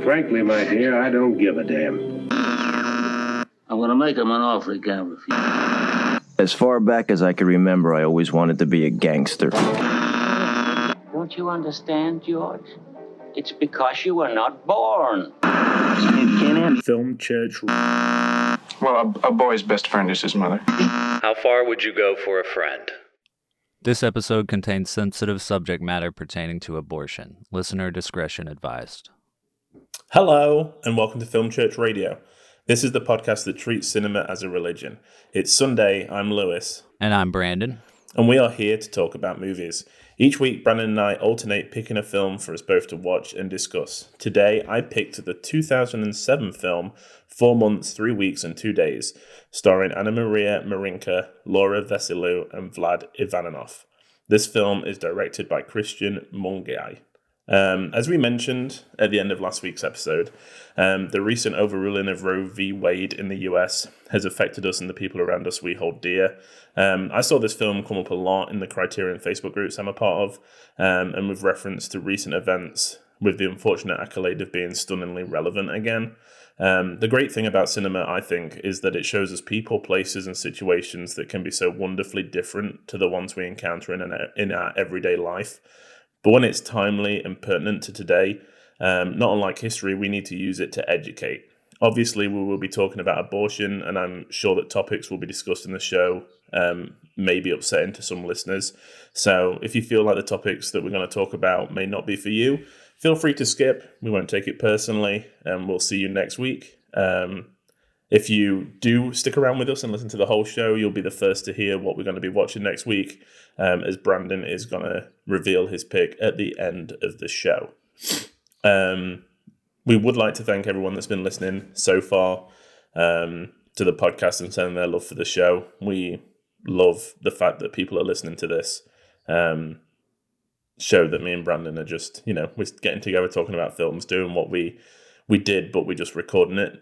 Frankly, my dear, I don't give a damn. I'm gonna make him an offer he can't refuse. As far back as I can remember, I always wanted to be a gangster. Don't you understand, George? It's because you were not born. Film church. Well, a boy's best friend is his mother. How far would you go for a friend? This episode contains sensitive subject matter pertaining to abortion. Listener discretion advised. Hello, and welcome to Film Church Radio. This is the podcast that treats cinema as a religion. It's Sunday, I'm Lewis. And I'm Brandon. And we are here to talk about movies. Each week, Brandon and I alternate picking a film for us both to watch and discuss. Today, I picked the 2007 film 4 Months, 3 Weeks and 2 Days, starring Anamaria Marinca, Vasiliu and Vlad Ivanov. This film is directed by Cristian Mungiu. As we mentioned at the end of last week's episode, the recent overruling of Roe v. Wade in the US has affected us and the people around us we hold dear. I saw this film come up a lot in the Criterion Facebook groups I'm a part of, and with reference to recent events, with the unfortunate accolade of being stunningly relevant again. The great thing about cinema, I think, is that it shows us people, places, and situations that can be so wonderfully different to the ones we encounter in our everyday life. But when it's timely and pertinent to today, not unlike history, we need to use it to educate. Obviously, we will be talking about abortion, and I'm sure that topics will be discussed in the show may be upsetting to some listeners. So if you feel like the topics that we're going to talk about may not be for you, feel free to skip. We won't take it personally, and we'll see you next week. If you do stick around with us and listen to the whole show, you'll be the first to hear what we're going to be watching next week, as Brandon is going to reveal his pick at the end of the show. We would like to thank everyone that's been listening so far to the podcast and sending their love for the show. We love the fact that people are listening to this show that me and Brandon are just, we're getting together talking about films, doing what we did, but we're just recording it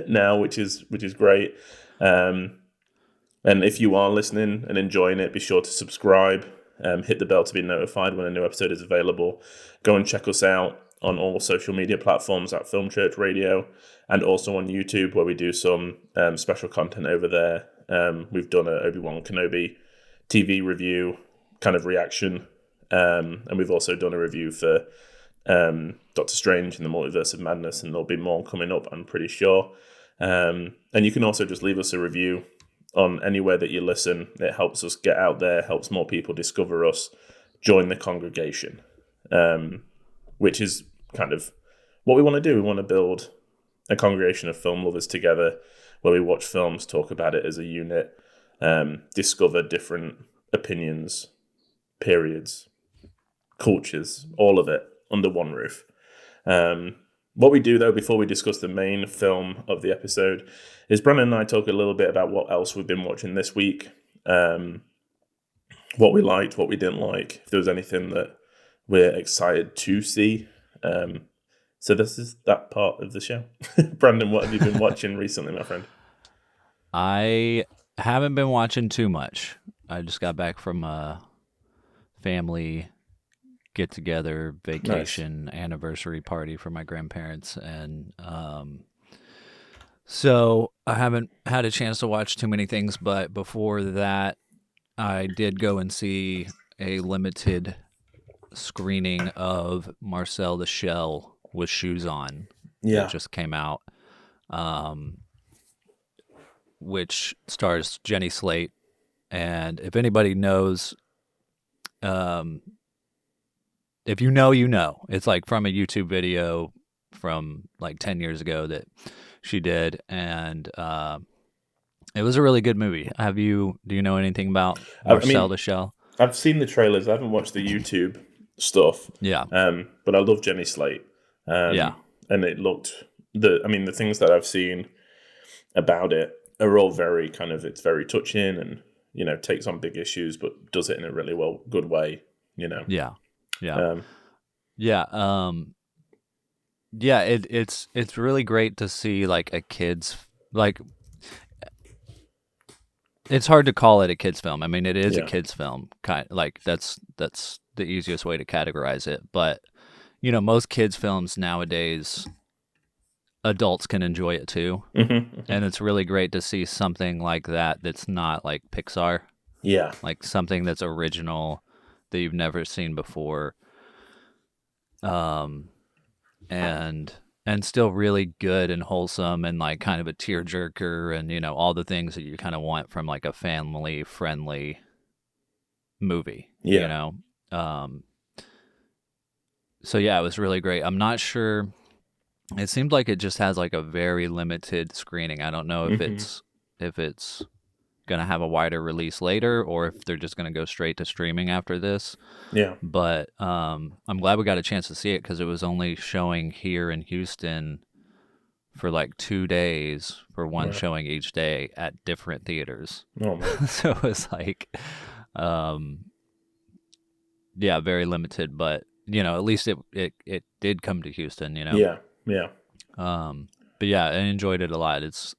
now, which is great. And if you are listening and enjoying it, be sure to subscribe, hit the bell to be notified when a new episode is available. Go and check us out on all social media platforms at Film Church Radio, and also on YouTube, where we do some special content over there. We've done a Obi-Wan Kenobi TV review kind of reaction, and we've also done a review for Doctor Strange in the Multiverse of Madness, and there'll be more coming up, I'm pretty sure. And you can also just leave us a review on anywhere that you listen. It helps us get out there, helps more people discover us, join the congregation, which is kind of what we want to do. We want to build a congregation of film lovers together, where we watch films, talk about it as a unit, discover different opinions, periods, cultures, all of it under one roof. What we do, though, before we discuss the main film of the episode, is Brandon and I talk a little bit about what else we've been watching this week, what we liked, what we didn't like, if there was anything that we're excited to see. So this is that part of the show. Brandon, what have you been watching recently, my friend? I haven't been watching too much. I just got back from a family get-together, vacation, anniversary party for my grandparents, and so I haven't had a chance to watch too many things, but before that, I did go and see a limited screening of Marcel the Shell with Shoes On. Yeah. That just came out, which stars Jenny Slate, and if anybody knows, if you know, you know. It's like from a YouTube video from like 10 years ago that she did, and it was a really good movie. Do you know anything about Marcel the Shell? I've seen the trailers. I haven't watched the YouTube stuff. Yeah. But I love Jenny Slate. Yeah. And it looked, the things that I've seen about it are all very it's very touching and, takes on big issues, but does it in a really good way, Yeah. Yeah. Yeah. It's really great to see like a kid's, like, it's hard to call it a kid's film. I mean, it is a kid's film, that's the easiest way to categorize it. But most kids' films nowadays adults can enjoy it too. Mm-hmm. And it's really great to see something like that that's not like Pixar, Yeah. like something that's original that you've never seen before. And still really good and wholesome and like kind of a tearjerker and, you know, all the things that you kind of want from like a family friendly movie, Yeah. you know? So yeah, it was really great. I'm not sure. It seemed like it just has like a very limited screening. I don't know if it's gonna have a wider release later or if they're just gonna go straight to streaming after this. Yeah. But I'm glad we got a chance to see it because it was only showing here in Houston for like 2 days for one showing each day at different theaters. Oh, man. So it was like, yeah, very limited. But you know, at least it did come to Houston. You know. Yeah. Yeah. But yeah, I enjoyed it a lot. It's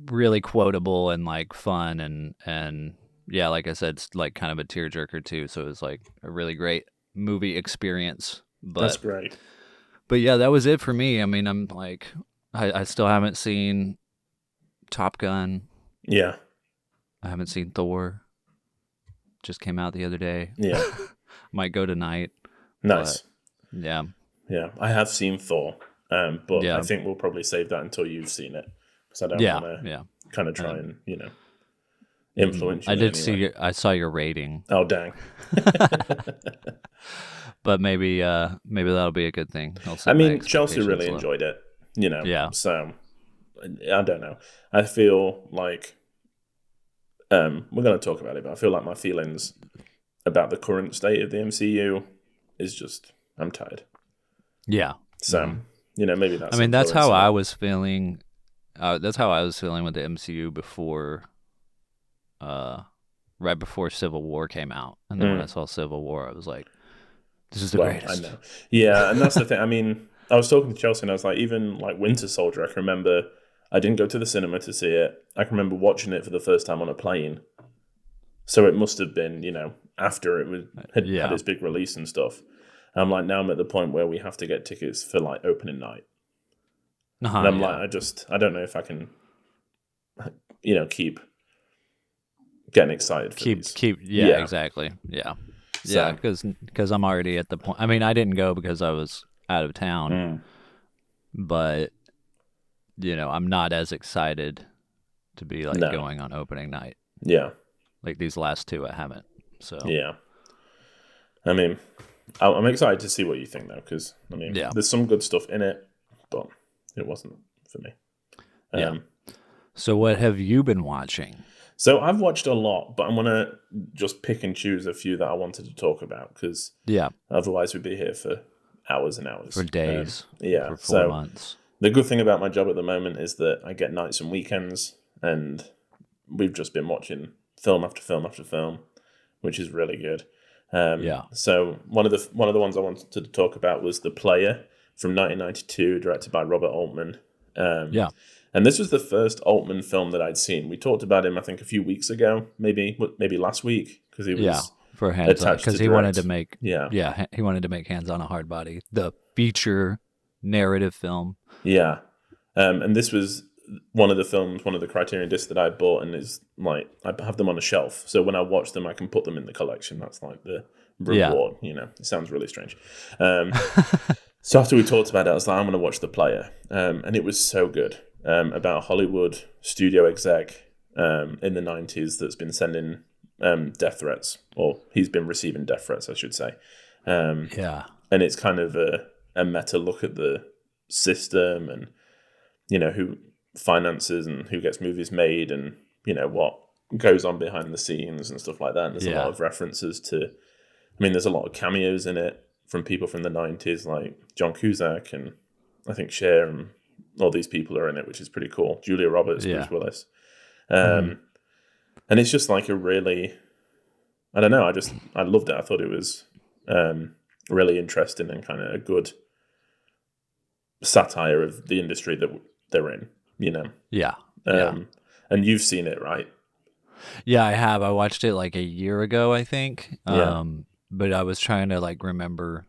really quotable and like fun and yeah, like I said, it's like kind of a tearjerker too. So it was like a really great movie experience. But That's great. But yeah, that was it for me. I mean, I'm like, I still haven't seen Top Gun. Yeah. I haven't seen Thor. Just came out the other day. Yeah. Might go tonight. Nice. But, yeah. Yeah. I have seen Thor, but Yeah. I think we'll probably save that until you've seen it because I don't want to kind of try and, you know, influence you. I did anyway. I saw your rating. Oh, dang. But maybe that'll be a good thing. I mean, Chelsea really enjoyed it, you know. Yeah. So I don't know. I feel like we're going to talk about it, but I feel like my feelings about the current state of the MCU is just I'm tired. Yeah. So you know, maybe that's. I mean, that's how I was feeling. That's how I was feeling with the MCU before, right before Civil War came out, and then when I saw Civil War, I was like, "This is the greatest." I know. Yeah, and that's the thing. I mean, I was talking to Chelsea, and I was like, even like Winter Soldier, I can remember. I didn't go to the cinema to see it. I can remember watching it for the first time on a plane. So it must have been, you know, after it had its big release and stuff. And I'm like, now I'm at the point where we have to get tickets for like opening night. And I'm like, I don't know if I can, you know, keep getting excited for these. Exactly. Yeah. So, yeah, because I'm already at the point. I mean, I didn't go because I was out of town, but you know, I'm not as excited to be like going on opening night. Yeah. Like these last two, I haven't. So yeah. I mean, I'm excited to see what you think though, because I mean, there's some good stuff in it, but it wasn't for me. Yeah. So what have you been watching? So I've watched a lot, but I'm gonna just pick and choose a few that I wanted to talk about because otherwise we'd be here for hours and hours, for days, for 4 months. The good thing about my job at the moment is that I get nights and weekends, and we've just been watching film after film after film, which is really good. So one of the ones I wanted to talk about was The Player from 1992, directed by Robert Altman. And this was the first Altman film that I'd seen. We talked about him, I think, a few weeks ago, maybe last week, because he was for Hands On, because he wanted to make he wanted to make Hands On a Hard Body, the feature narrative film. Yeah, and this was one of the Criterion discs that I bought, and is like I have them on a shelf. So when I watch them, I can put them in the collection. That's like the reward. You know, it sounds really strange. So after we talked about it, I was like, I'm going to watch The Player, and it was so good. About a Hollywood studio exec in the 90s that's been sending death threats, or he's been receiving death threats, I should say. And it's kind of a meta look at the system and, you know, who finances and who gets movies made and, you know, what goes on behind the scenes and stuff like that. And there's a lot of references to, I mean, there's a lot of cameos in it from people from the 90s, like John Cusack and I think Cher and all these people are in it, which is pretty cool. Julia Roberts, Bruce Willis. And it's just like a really, I don't know, I loved it. I thought it was really interesting and kind of a good satire of the industry that they're in, you know? And you've seen it, right? Yeah, I have. I watched it like a year ago, I think. But I was trying to like remember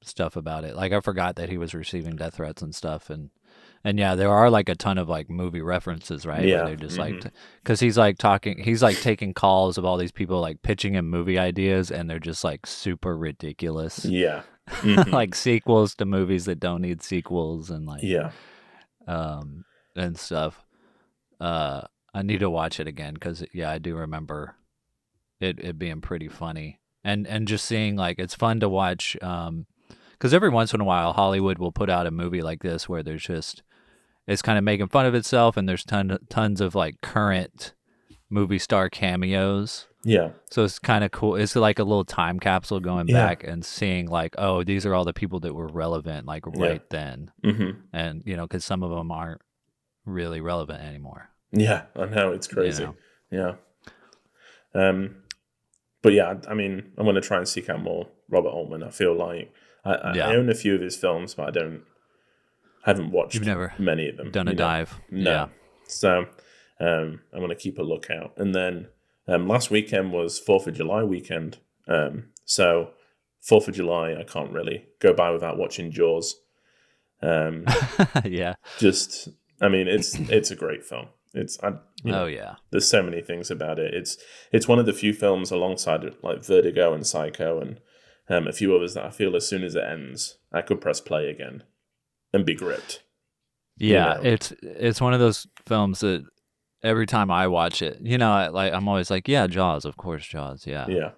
stuff about it. Like I forgot that he was receiving death threats and stuff, and yeah, there are like a ton of like movie references, right? Yeah. Where they're just like, because he's like taking calls of all these people like pitching him movie ideas, and they're just like super ridiculous. Yeah. Like sequels to movies that don't need sequels, and like Yeah. and stuff. I need to watch it again because I do remember it being pretty funny, and just seeing like it's fun to watch. Because every once in a while, Hollywood will put out a movie like this where there's just it's kind of making fun of itself, and there's tons of like current movie star cameos. Yeah. So it's kind of cool. It's like a little time capsule going back and seeing like, oh, these are all the people that were relevant like right then, and because some of them aren't really relevant anymore. Yeah, I know, it's crazy. You Yeah. But yeah, I mean, I'm going to try and seek out more Robert Altman. I feel like I own a few of his films, but I haven't watched You've never many of them. done a dive. No. Yeah. So I'm going to keep a lookout. And then last weekend was 4th of July weekend. So 4th of July, I can't really go by without watching Jaws. Yeah. Just, I mean, it's a great film. Yeah. There's so many things about it. It's one of the few films alongside like Vertigo and Psycho and a few others that I feel as soon as it ends, I could press play again and be gripped. Yeah, it's one of those films that every time I watch it, I'm always like, yeah, Jaws, of course, Jaws, yeah. Yeah.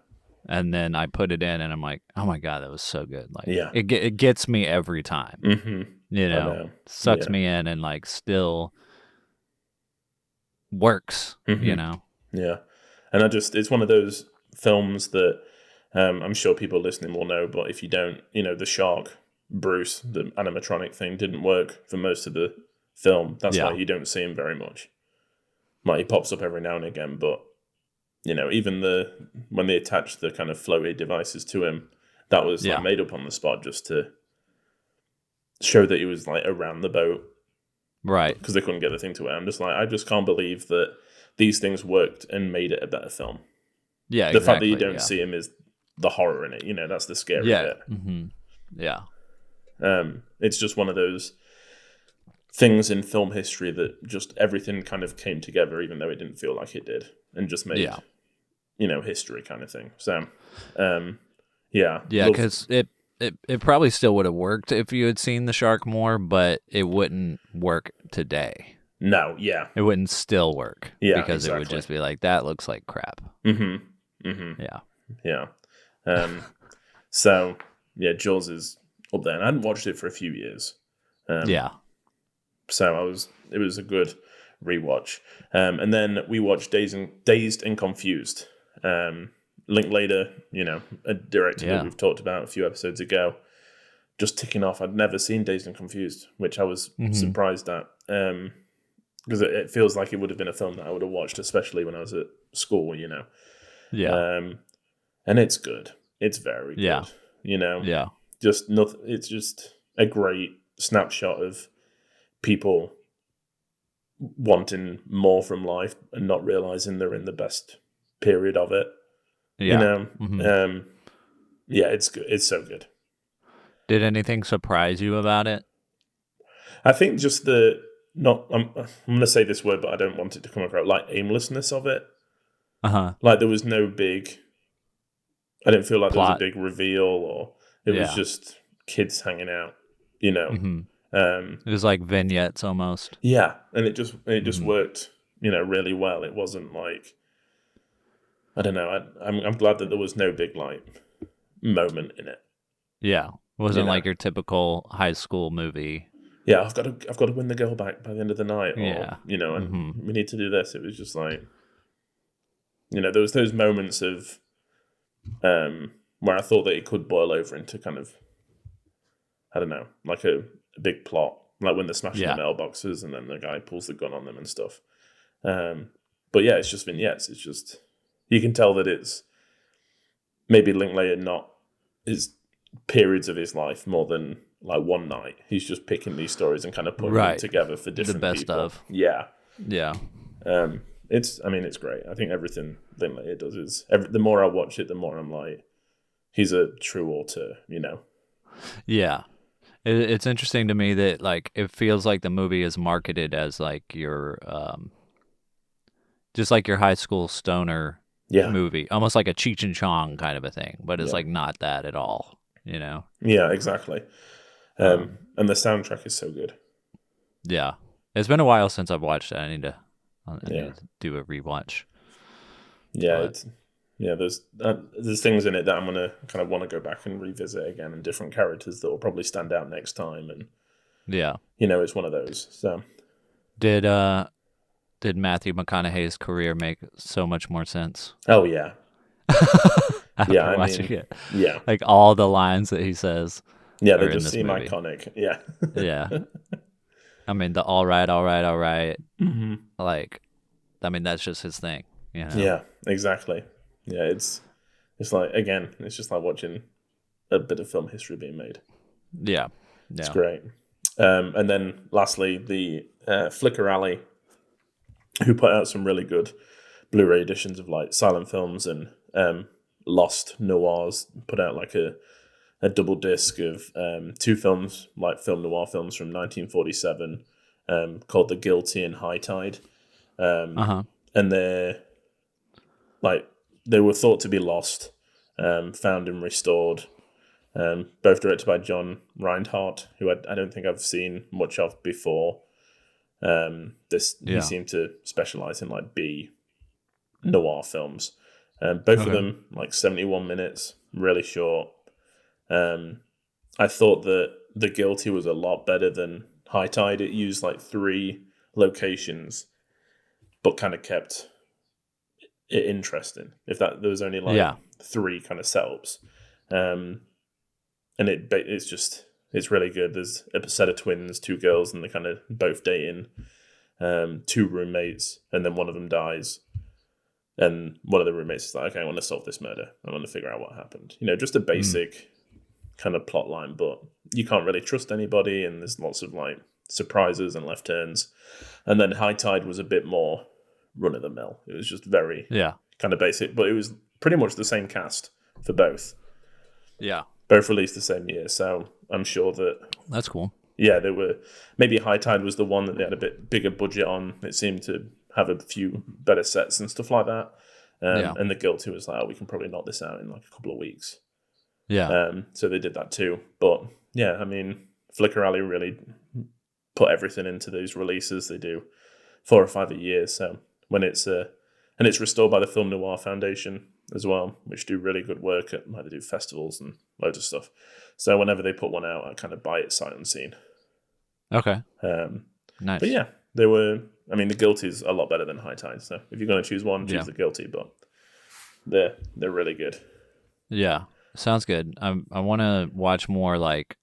And then I put it in, and I'm like, oh my god, that was so good. Like, it gets me every time. Mm-hmm. Sucks me in, and like still works. Yeah, and it's one of those films that I'm sure people listening will know, but if you don't, the shark Bruce, the animatronic thing, didn't work for most of the film. That's why you don't see him very much. Like he pops up every now and again, but even when they attached the kind of floaty devices to him, that was like made up on the spot just to show that he was like around the boat, right? Because they couldn't get the thing to it. I'm just like, I just can't believe that these things worked and made it a better film. Yeah, the fact that you don't see him is the horror in it. That's the scary bit. Mm-hmm. Yeah. It's just one of those things in film history that just everything kind of came together, even though it didn't feel like it did, and just made history kind of thing. So, because it probably still would have worked if you had seen the shark more, but it wouldn't work today. No, it wouldn't still work. Because exactly. It would just be like, that looks like crap. Yeah. So Jaws is up there, and I hadn't watched it for a few years. So it was a good rewatch. And then we watched Dazed and Confused. Linklater, a director that we've talked about a few episodes ago, just ticking off. I'd never seen Dazed and Confused, which I was surprised at, because it feels like it would have been a film that I would have watched, especially when I was at school, and it's good. It's very good. Just nothing. It's just a great snapshot of people wanting more from life and not realizing they're in the best period of it. It's good. It's so good. Did anything surprise you about it? I think just I'm going to say this word, but I don't want it to come across like aimlessness of it. Like there was no big. I didn't feel like plot. There was a big reveal, or it was just kids hanging out. It was like vignettes almost. Yeah, and it just worked. Really well. It wasn't like. I don't know. I'm glad that there was no big like moment in it. Yeah, it wasn't like your typical high school movie. Yeah, I've got to win the girl back by the end of the night. Or, and we need to do this. It was just like, there was those moments of, where I thought that it could boil over into kind of, I don't know, like a big plot, like when they're smashing the mailboxes and then the guy pulls the gun on them and stuff. But yeah, it's just vignettes. It's just. You can tell that it's maybe Linklater not his periods of his life more than like one night. He's just picking these stories and kind of putting them together for different the best people. of. Yeah. It's great. I think everything Linklater does is the more I watch it, the more I'm like, he's a true auteur, Yeah. It's interesting to me that like it feels like the movie is marketed as like your just like your high school stoner Yeah. movie, almost like a Cheech and Chong kind of a thing, but it's Yeah. like not that at all, you know? Yeah, exactly. And the soundtrack is so good. Yeah. It's been a while since I've watched it. I need to Yeah. do a rewatch. Yeah, But- there's things in it that I'm gonna kind of want to go back and revisit again, and different characters that will probably stand out next time, and Yeah. it's one of those. So Did Matthew McConaughey's career make so much more sense? oh yeah, After Yeah, I watching mean, it. yeah, Like all the lines that he says. yeah, are they in just this seem movie. iconic. Yeah, Yeah. I mean, the all right. hmm Like, I mean, that's just his thing. You know? yeah, exactly. Yeah, it's like, again, it's just like watching a bit of film history being made. Yeah. It's Yeah. great. And then lastly, the Flicker Alley, who put out some really good Blu-ray editions of like silent films and lost noirs, put out like a double disc of two films, like film noir films from 1947, called The Guilty and High Tide. Uh-huh. And they were thought to be lost, found and restored. Both directed by John Reinhardt, who I don't think I've seen much of before. He seemed to specialize in like B noir films. Both of them like 71 minutes, really short. I thought that The Guilty was a lot better than High Tide. It used like 3 locations, but kind of kept it interesting. There was only like 3 kind of setups, and it's really good. There's a set of twins, 2 girls, and they're kind of both dating 2 roommates, and then one of them dies. And one of the roommates is like, okay, I want to solve this murder. I want to figure out what happened. Just a basic kind of plot line, but you can't really trust anybody, and there's lots of like surprises and left turns. And then High Tide was a bit more run of the mill. It was just very kind of basic, but it was pretty much the same cast for both. Yeah. Both released the same year, so I'm sure that That's cool. yeah, they were. Maybe High Tide was the one that they had a bit bigger budget on. It seemed to have a few better sets and stuff like that. And The Guilty was like, we can probably knock this out in like a couple of weeks. Yeah. So they did that too. But yeah, I mean, Flicker Alley really put everything into these releases. They do 4 or 5 a year. So when it's restored by the Film Noir Foundation as well, which do really good work at, like, they do festivals and loads of stuff. So whenever they put one out, I kind of buy it sight unseen. Okay. But Nice. yeah, The Guilty is a lot better than High Tide. So if you're going to choose one, choose The Guilty. But they're really good. Yeah. Sounds good. I want to watch more like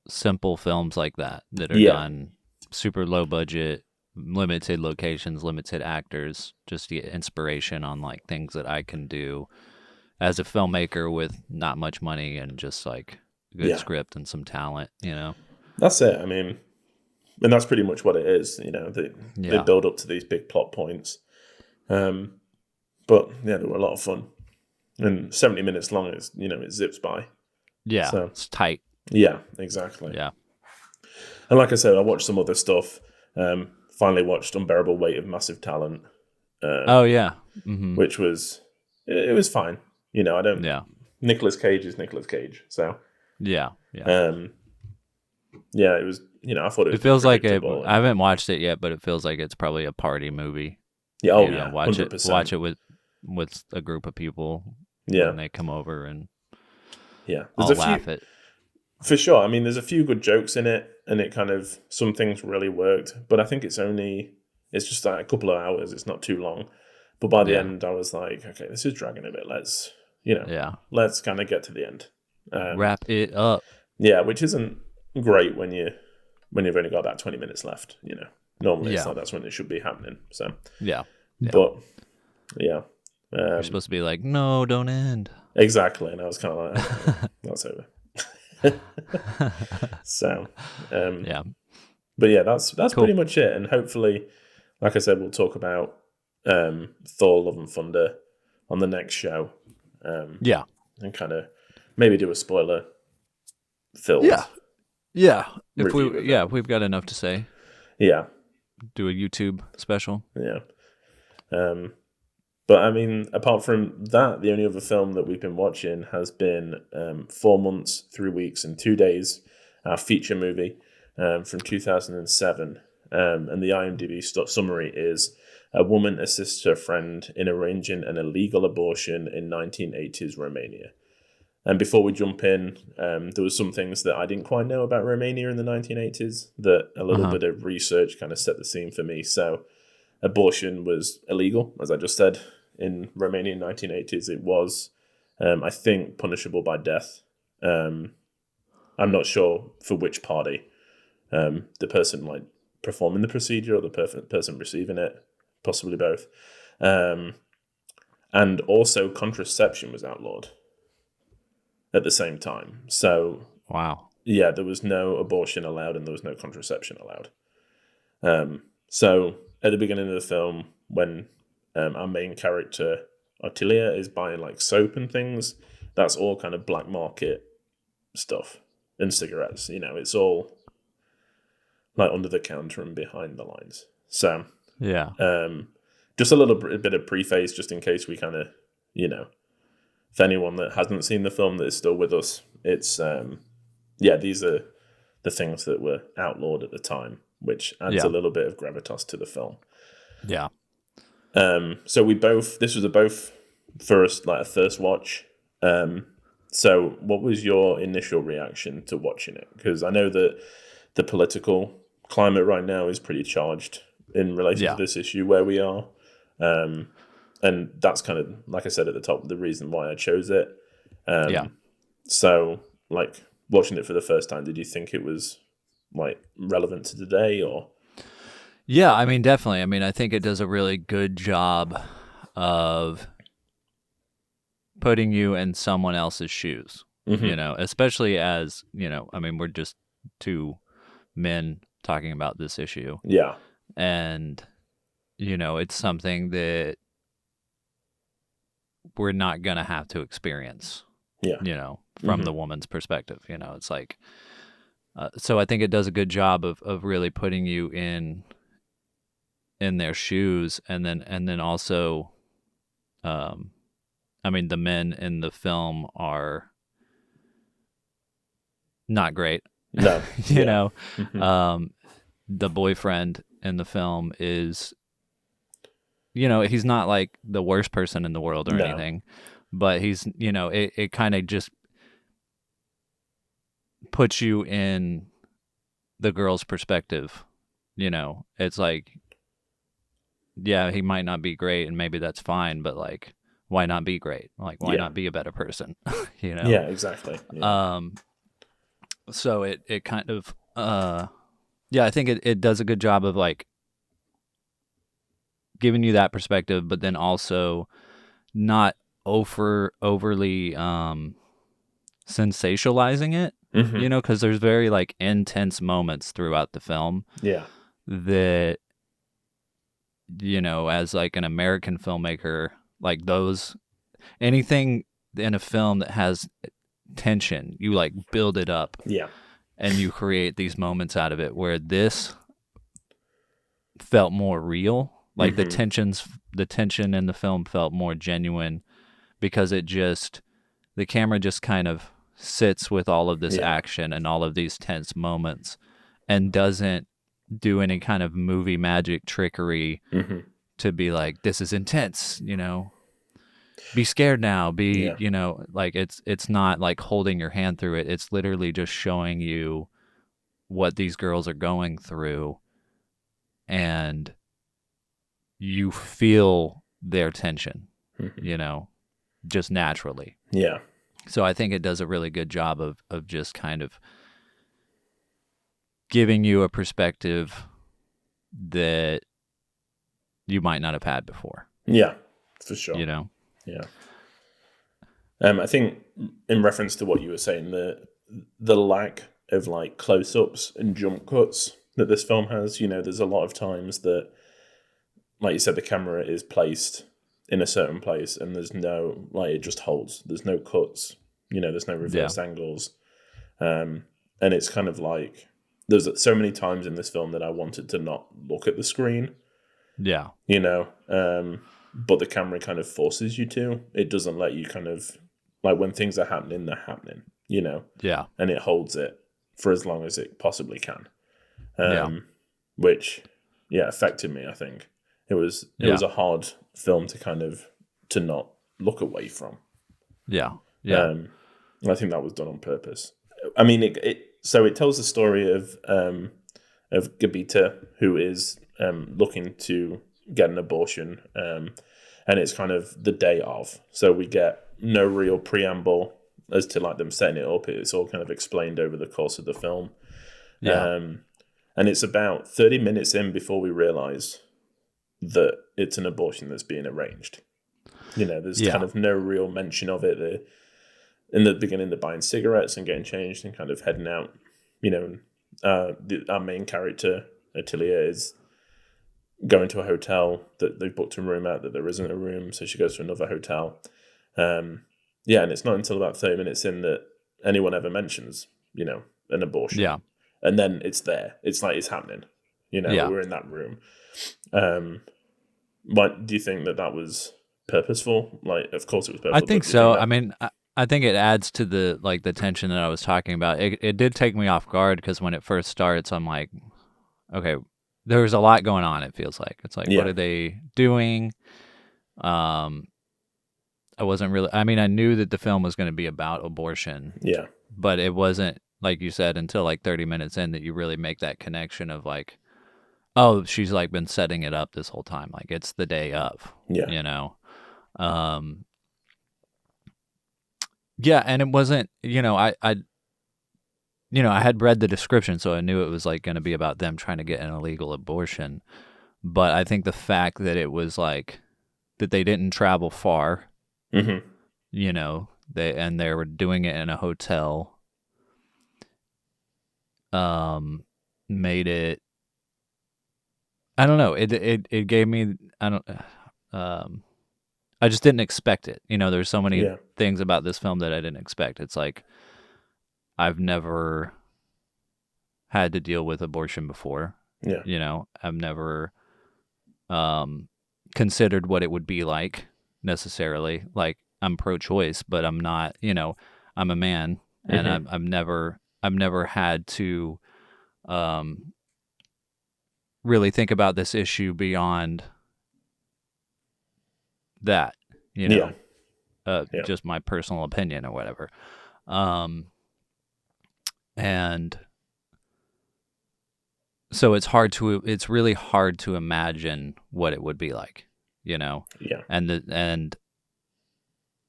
simple films like that are done super low budget, limited locations, limited actors, just to get inspiration on like things that I can do as a filmmaker with not much money and just like a good script and some talent, That's it. I mean, and that's pretty much what it is. They build up to these big plot points. But yeah, they were a lot of fun. And 70 minutes long, it zips by. Yeah, So, it's tight. yeah, exactly. Yeah. And like I said, I watched some other stuff. Finally watched Unbearable Weight of Massive Talent. Which was, it was fine. I don't. Yeah. Nicolas Cage is Nicolas Cage. So. Yeah. It was. I thought it feels like predictable. I haven't watched it yet, but it feels like it's probably a party movie. Yeah. Oh yeah. Watch 100%. Watch it with a group of people. Yeah. When they come over and there's I'll laugh at. For sure. I mean, there's a few good jokes in it, and it kind of, some things really worked. But I think it's just like a couple of hours. It's not too long. But by the end, I was like, okay, this is dragging a bit. Let's kind of get to the end. Wrap it up. Yeah, which isn't great when you've only got about 20 minutes left. Normally it's like that's when it should be happening. So Yeah. But yeah, You're supposed to be like, no, don't end. exactly. And I was kind of like, okay, that's over. So Yeah. but yeah, that's Cool. pretty much it. And hopefully, like I said, we'll talk about Thor: Love and Thunder on the next show. Yeah. And kind of maybe do a spoiler filled. Yeah. If review of it. we've got enough to say. Yeah. Do a YouTube special. Yeah. But I mean, apart from that, the only other film that we've been watching has been 4 months, 3 weeks, and 2 days, our feature movie from 2007. And the IMDb summary is: a woman assists her friend in arranging an illegal abortion in 1980s Romania. And before we jump in, there was some things that I didn't quite know about Romania in the 1980s that a little bit of research kind of set the scene for me. So abortion was illegal, as I just said, in Romania in the 1980s. It was, I think, punishable by death. I'm not sure for which party, the person like performing the procedure or the person receiving it, possibly both. And also contraception was outlawed at the same time. So wow. Yeah, there was no abortion allowed and there was no contraception allowed. So at the beginning of the film, when our main character Ottilia is buying like soap and things, that's all kind of black market stuff, and cigarettes. You know, it's all like under the counter and behind the lines. So yeah, just a little bit of preface, just in case we kind of, you know, for anyone that hasn't seen the film that is still with us, it's these are the things that were outlawed at the time, which adds a little bit of gravitas to the film. Yeah. So this was both first, like a first watch. So what was your initial reaction to watching it? Because I know that the political climate right now is pretty charged in relation to this issue where we are. And that's kind of, like I said at the top, the reason why I chose it. So, like, watching it for the first time, did you think it was, like, relevant to today, or? Yeah, I mean, definitely. I mean, I think it does a really good job of putting you in someone else's shoes, you know, especially as, you know, I mean, we're just two men talking about this issue. Yeah. And, you know, it's something that we're not going to have to experience, you know, from the woman's perspective. You know, it's like, so I think it does a good job of really putting you in their shoes. And then also, I mean, the men in the film are not great. No. you know, the boyfriend in the film is, you know, he's not like the worst person in the world or anything, but he's, you know, it kind of just puts you in the girl's perspective. You know, it's like, yeah, he might not be great and maybe that's fine, but like, why not be great? Like, why not be a better person? You know? Yeah, exactly. Yeah. So it kind of, I think it does a good job of like giving you that perspective, but then also not overly sensationalizing it, you know, because there's very like intense moments throughout the film. Yeah. That, you know, as like an American filmmaker, like anything in a film that has tension, you like build it up. Yeah. And you create these moments out of it, where this felt more real. Like the tension in the film felt more genuine, because the camera just kind of sits with all of this action and all of these tense moments and doesn't do any kind of movie magic trickery to be like, this is intense, you know, be scared now, you know, like it's not like holding your hand through it. It's literally just showing you what these girls are going through, and you feel their tension, you know, just naturally. Yeah. So I think it does a really good job of just kind of giving you a perspective that you might not have had before. Yeah, for sure. You know? Yeah. I think in reference to what you were saying, the lack of like close-ups and jump cuts that this film has, you know, there's a lot of times that, like you said, the camera is placed in a certain place and there's no, like, it just holds. There's no cuts, you know, there's no reverse angles. And it's kind of like, there's so many times in this film that I wanted to not look at the screen. Yeah. You know, but the camera kind of forces you to. It doesn't let you kind of, like, when things are happening, they're happening, you know? Yeah. And it holds it for as long as it possibly can. Yeah. Which, yeah, affected me, I think. It was a hard film to kind of, to not look away from. Yeah. Yeah. I think that was done on purpose. I mean, it tells the story of Gabita, who is looking to get an abortion, and it's kind of the day of. So we get no real preamble as to like them setting it up. It's all kind of explained over the course of the film. Yeah. And it's about 30 minutes in before we realize that it's an abortion that's being arranged. You know, there's kind of no real mention of it. In the beginning, they're buying cigarettes and getting changed and kind of heading out. You know, our main character, Attilia, is going to a hotel that they've booked a room at that there isn't a room, so she goes to another hotel. And it's not until about 30 minutes in that anyone ever mentions, you know, an abortion. Yeah. And then it's there. It's like it's happening. You know, we're in that room. What do you think that was purposeful? Like, of course it was purposeful. I think so. I mean, I think it adds to the tension that I was talking about. It did take me off guard because when it first starts, I'm like, okay, there's a lot going on. It feels like it's like, what are they doing? I wasn't really. I mean, I knew that the film was going to be about abortion. Yeah, but it wasn't, like you said, until like 30 minutes in that you really make that connection of like, oh, she's like been setting it up this whole time. Like it's the day of. Yeah, you know. Yeah, and it wasn't, you know, I had read the description, so I knew it was like going to be about them trying to get an illegal abortion. But I think the fact that it was like that they didn't travel far, you know, they were doing it in a hotel, made it. I don't know. It gave me. I just didn't expect it. You know, there's so many things about this film that I didn't expect. It's like I've never had to deal with abortion before. Yeah. You know, I've never considered what it would be like necessarily. Like I'm pro-choice, but I'm not, you know, I'm a man and I've never had to really think about this issue beyond that, you know, just my personal opinion or whatever. And so it's really hard to imagine what it would be like, you know?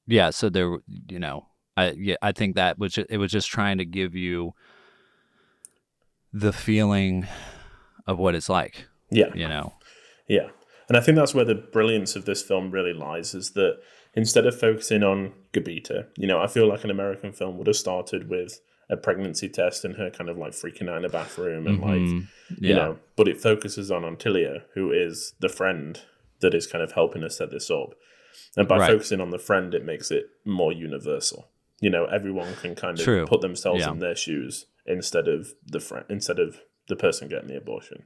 Yeah. So there, you know, I think that it was just trying to give you the feeling of what it's like. Yeah. You know? Yeah. And I think that's where the brilliance of this film really lies, is that instead of focusing on Gabita, you know, I feel like an American film would have started with a pregnancy test and her kind of like freaking out in a bathroom and like, you know, but it focuses on Antilia, who is the friend that is kind of helping us set this up. And by focusing on the friend, it makes it more universal. You know, everyone can kind of put themselves in their shoes instead of the person getting the abortion.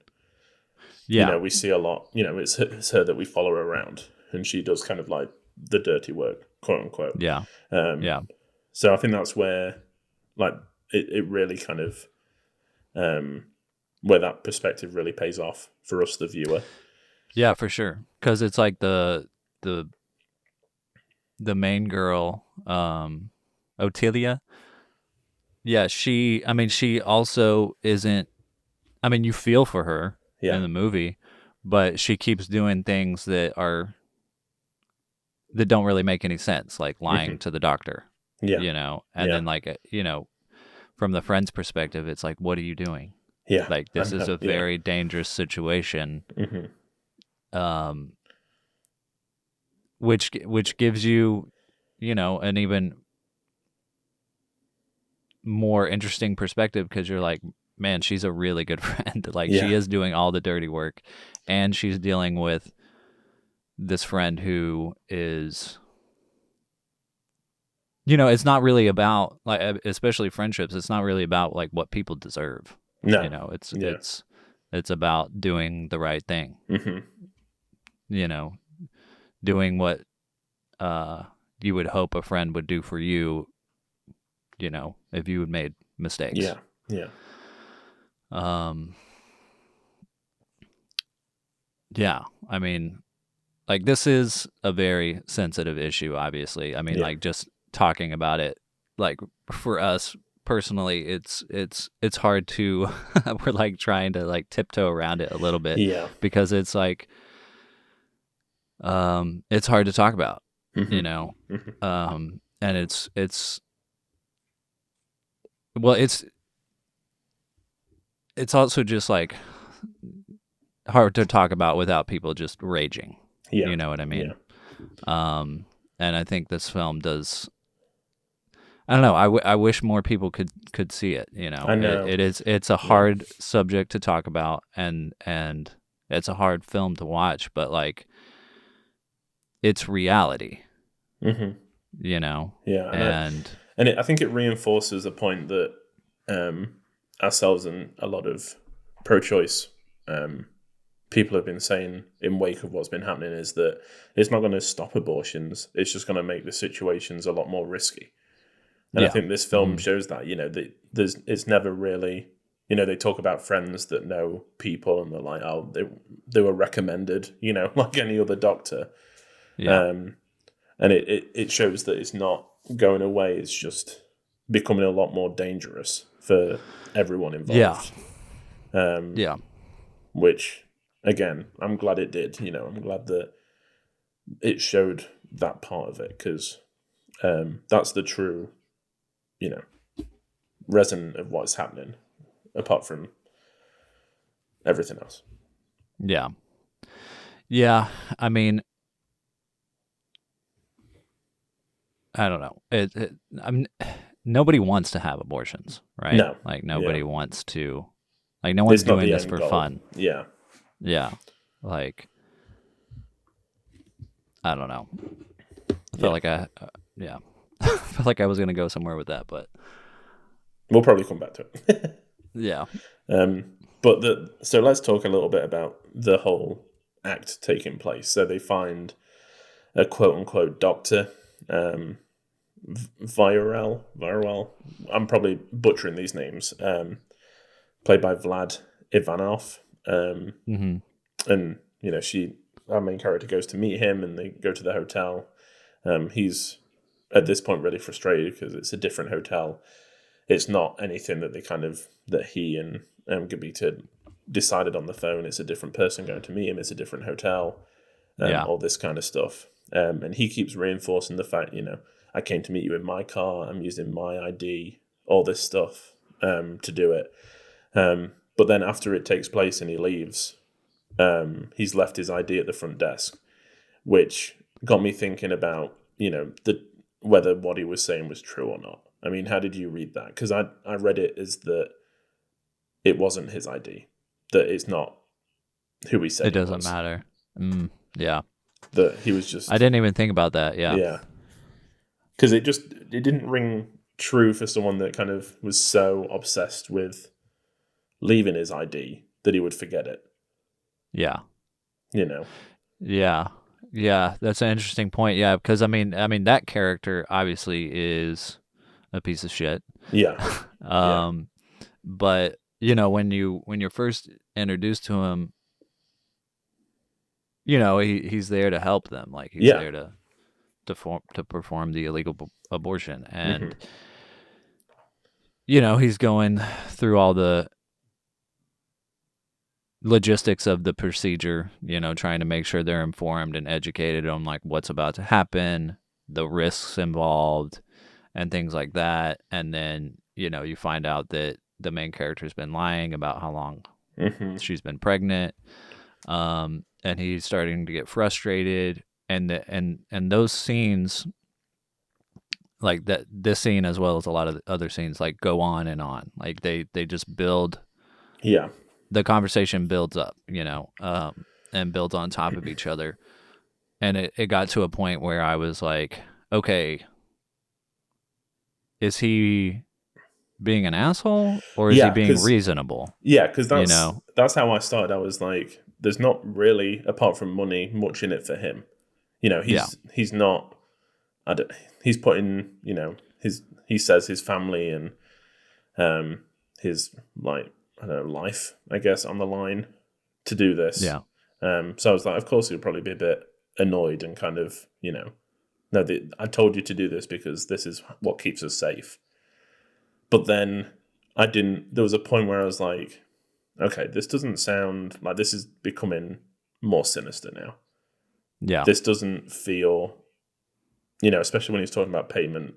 Yeah. You know, we see a lot, you know, it's her that we follow around and she does kind of like the dirty work, quote unquote. Yeah. So I think that's where like it really kind of, where that perspective really pays off for us, the viewer. Yeah, for sure. Cause it's like the main girl, Ottilia. Yeah. She also isn't, I mean, you feel for her. In the movie, but she keeps doing things that don't really make any sense, like lying to the doctor. Yeah, you know, and then like, you know, from the friend's perspective, it's like, what are you doing? Yeah, like this is a very dangerous situation. Which gives you, you know, an even more interesting perspective because you're like, man, she's a really good friend. Like she is doing all the dirty work and she's dealing with this friend who is it's not really about, like, especially friendships. It's not really about like what people deserve. No. It's about doing the right thing. Doing what you would hope a friend would do for you. If you had made mistakes. Yeah. Yeah. I mean, like, this is a very sensitive issue, obviously. I mean, like, just talking about it, like, for us personally, it's hard to, we're like trying to like tiptoe around it a little bit. Yeah. Because it's like, it's hard to talk about, and it's also just like hard to talk about without people just raging. Yeah. You know what I mean? Yeah. And I think this film does. I don't know. I wish more people could see it. I know. It's a hard subject to talk about, and it's a hard film to watch. But like, it's reality. Yeah. And I think it reinforces the point that ourselves and a lot of pro-choice people have been saying in wake of what's been happening is that it's not going to stop abortions. It's just going to make the situations a lot more risky. And I think this film shows that, it's never really, they talk about friends that know people and they're like, oh, they were recommended, like any other doctor. Yeah. And it shows that it's not going away. It's just becoming a lot more dangerous for everyone involved. Yeah. Which, again, I'm glad it did. I'm glad that it showed that part of it, because that's the true, resonance of what's happening, apart from everything else. Yeah. Yeah. I mean, I don't know. Nobody wants to have abortions, right? No. Like, nobody wants to. Like, no one's doing this for fun. Yeah. Yeah. Like, I don't know. I felt like I felt like I was gonna go somewhere with that, but we'll probably come back to it. Yeah. So let's talk a little bit about the whole act taking place. So they find a quote unquote doctor, Viral. I'm probably butchering these names. Played by Vlad Ivanov. And our main character goes to meet him, and they go to the hotel. He's at this point really frustrated because it's a different hotel. It's not anything that that he and Gabita decided on the phone. It's a different person going to meet him. It's a different hotel. All this kind of stuff. And he keeps reinforcing the fact, I came to meet you in my car. I'm using my ID, all this stuff to do it. But then after it takes place and he leaves, he's left his ID at the front desk, which got me thinking about, whether what he was saying was true or not. I mean, how did you read that? Because I read it as that it wasn't his ID, that it's not who he said it doesn't matter. Yeah. That he was just... I didn't even think about that, yeah. Yeah. Because it didn't ring true for someone that kind of was so obsessed with leaving his ID that he would forget it. Yeah. Yeah. Yeah, that's an interesting point. Yeah, because I mean that character obviously is a piece of shit. Yeah. But when you're first introduced to him, he's there to help them. Like, he's there to perform the illegal abortion, and he's going through all the logistics of the procedure, trying to make sure they're informed and educated on like what's about to happen, the risks involved, and things like that. And then, you find out that the main character's been lying about how long she's been pregnant. And he's starting to get frustrated. And those scenes, like that, this scene as well as a lot of the other scenes, like go on and on. Like they just build. Yeah. The conversation builds up, and builds on top of each other. And it got to a point where I was like, okay, is he being an asshole or is he being reasonable? Yeah, because that's how I started. I was like, there's not really, apart from money, much in it for him. He's not. He's putting, he says his family and his life, I guess, on the line to do this. Yeah. So I was like, of course he'll probably be a bit annoyed and kind of, no, I told you to do this because this is what keeps us safe. But then there was a point where I was like, okay, this doesn't sound like this is becoming more sinister now. Yeah. This doesn't feel, especially when he's talking about payment.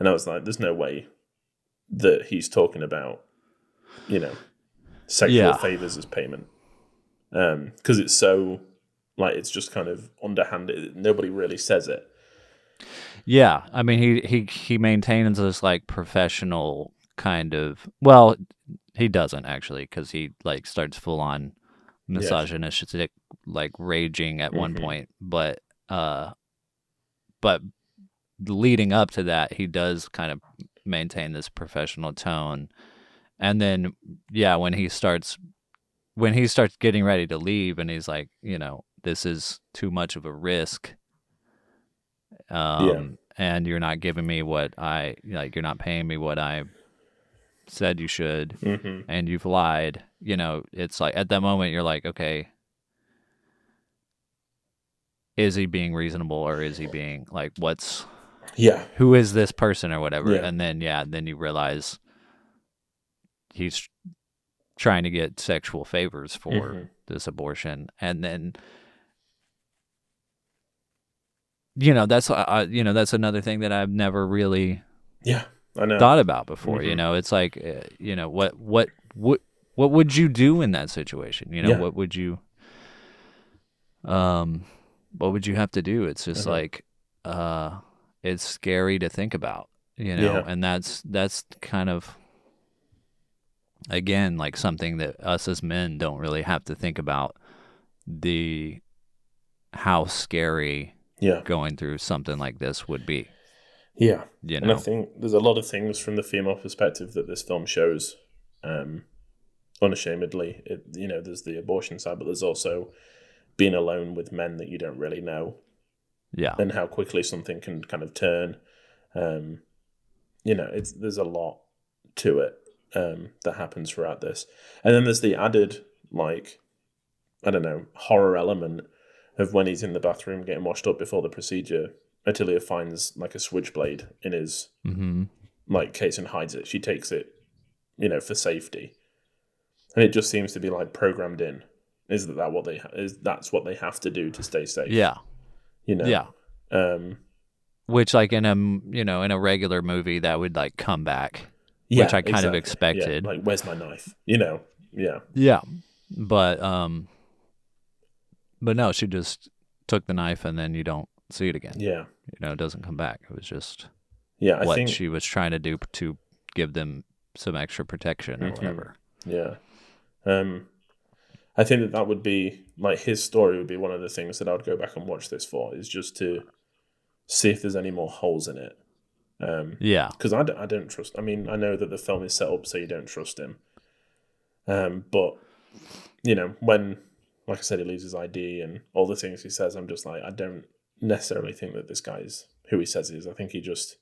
And I was like, there's no way that he's talking about, sexual favors as payment. Because it's so, it's just kind of underhanded. Nobody really says it. Yeah, I mean, he maintains this professional kind of. Well, he doesn't actually, because he starts full on misogynistic, raging at one point. But leading up to that, he does kind of maintain this professional tone, and then when he starts getting ready to leave, and he's like, this is too much of a risk. And you're not giving me what you're not paying me what I said you should, and you've lied. It's like at that moment you're like, okay, is he being reasonable or is he being who is this person or whatever? Yeah. And then you realize he's trying to get sexual favors for this abortion, and then. That's another thing that I've never really I know. thought about before. It's like what would you do in that situation? What would you have to do? It's just it's scary to think about, and that's kind of again something that us as men don't really have to think about, how scary going through something like this would be. Yeah. And I think there's a lot of things from the female perspective that this film shows unashamedly. There's the abortion side, but there's also being alone with men that you don't really know. Yeah. And how quickly something can kind of turn. There's a lot to it that happens throughout this. And then there's the added, horror element of when he's in the bathroom getting washed up before the procedure. Attilia finds a switchblade in his case and hides it. She takes it, for safety, and it just seems to be programmed in. That's what they have to do to stay safe? Yeah, Yeah. Which in a regular movie that would come back. Yeah, which I kind of expected. Yeah, where's my knife? Yeah. Yeah, but no, she just took the knife and then you don't see it again. Yeah. It doesn't come back. It was just I think she was trying to do to give them some extra protection or whatever. Yeah. I think that would be, his story would be one of the things that I would go back and watch this for, is just to see if there's any more holes in it. Because I don't trust. I mean, I know that the film is set up so you don't trust him. But, when... like I said, he leaves his ID and all the things he says. I'm just I don't necessarily think that this guy is who he says he is. I think he just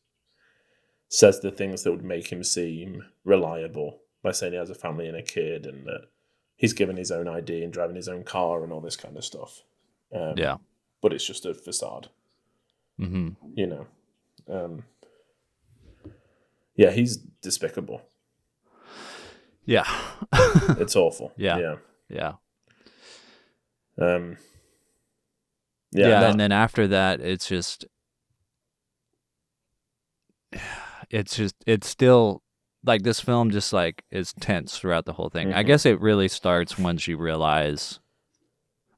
says the things that would make him seem reliable by saying he has a family and a kid and that he's given his own ID and driving his own car and all this kind of stuff. But it's just a facade. He's despicable. Yeah. It's awful. Yeah. And then after that, it's still this film just is tense throughout the whole thing. I guess it really starts once you realize,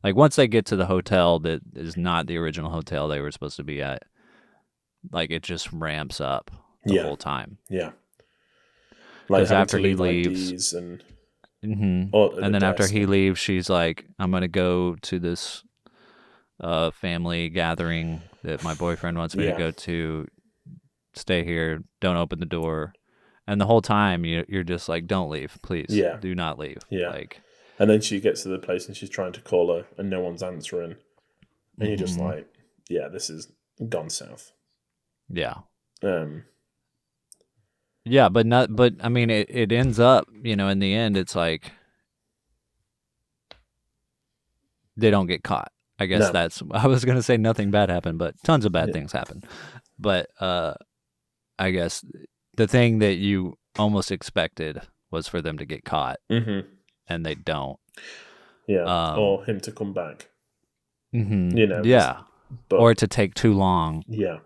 once they get to the hotel that is not the original hotel they were supposed to be at, it just ramps up the whole time. Yeah. Because after he leaves, and then after he leaves, she's like, "I'm gonna go to this family gathering that my boyfriend wants me to go to stay here, don't open the door. And the whole time you're just like, don't leave, please. Yeah. Do not leave. Yeah. Like, and then she gets to the place and she's trying to call her and no one's answering. And you're just like, yeah, this is gone south. Yeah. Yeah, but I mean, it ends up, in the end, it's like they don't get caught. I guess I was going to say nothing bad happened, but tons of bad things happen. But I guess the thing that you almost expected was for them to get caught, and they don't. Yeah, or him to come back. Yeah, or to take too long. Yeah.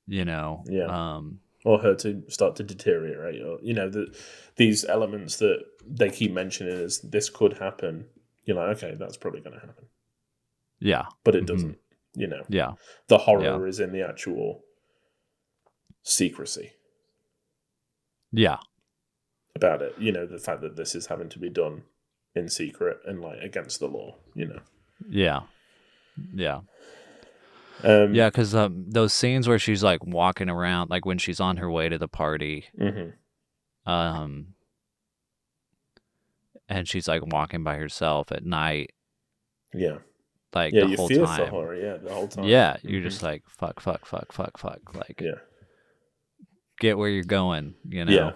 Yeah. Or her to start to deteriorate, or these elements that they keep mentioning is this could happen. You're like, okay, that's probably going to happen. Yeah, but it doesn't. Yeah, the horror is in the actual secrecy. Yeah, about it. The fact that this is having to be done in secret and like against the law. Yeah. Yeah. Yeah, because those scenes where she's like walking around, like when she's on her way to the party, and she's like walking by herself at night. Yeah. Like the whole you feel time. for her, the whole time. Yeah, you're just like fuck. Like, get where you're going, Yeah.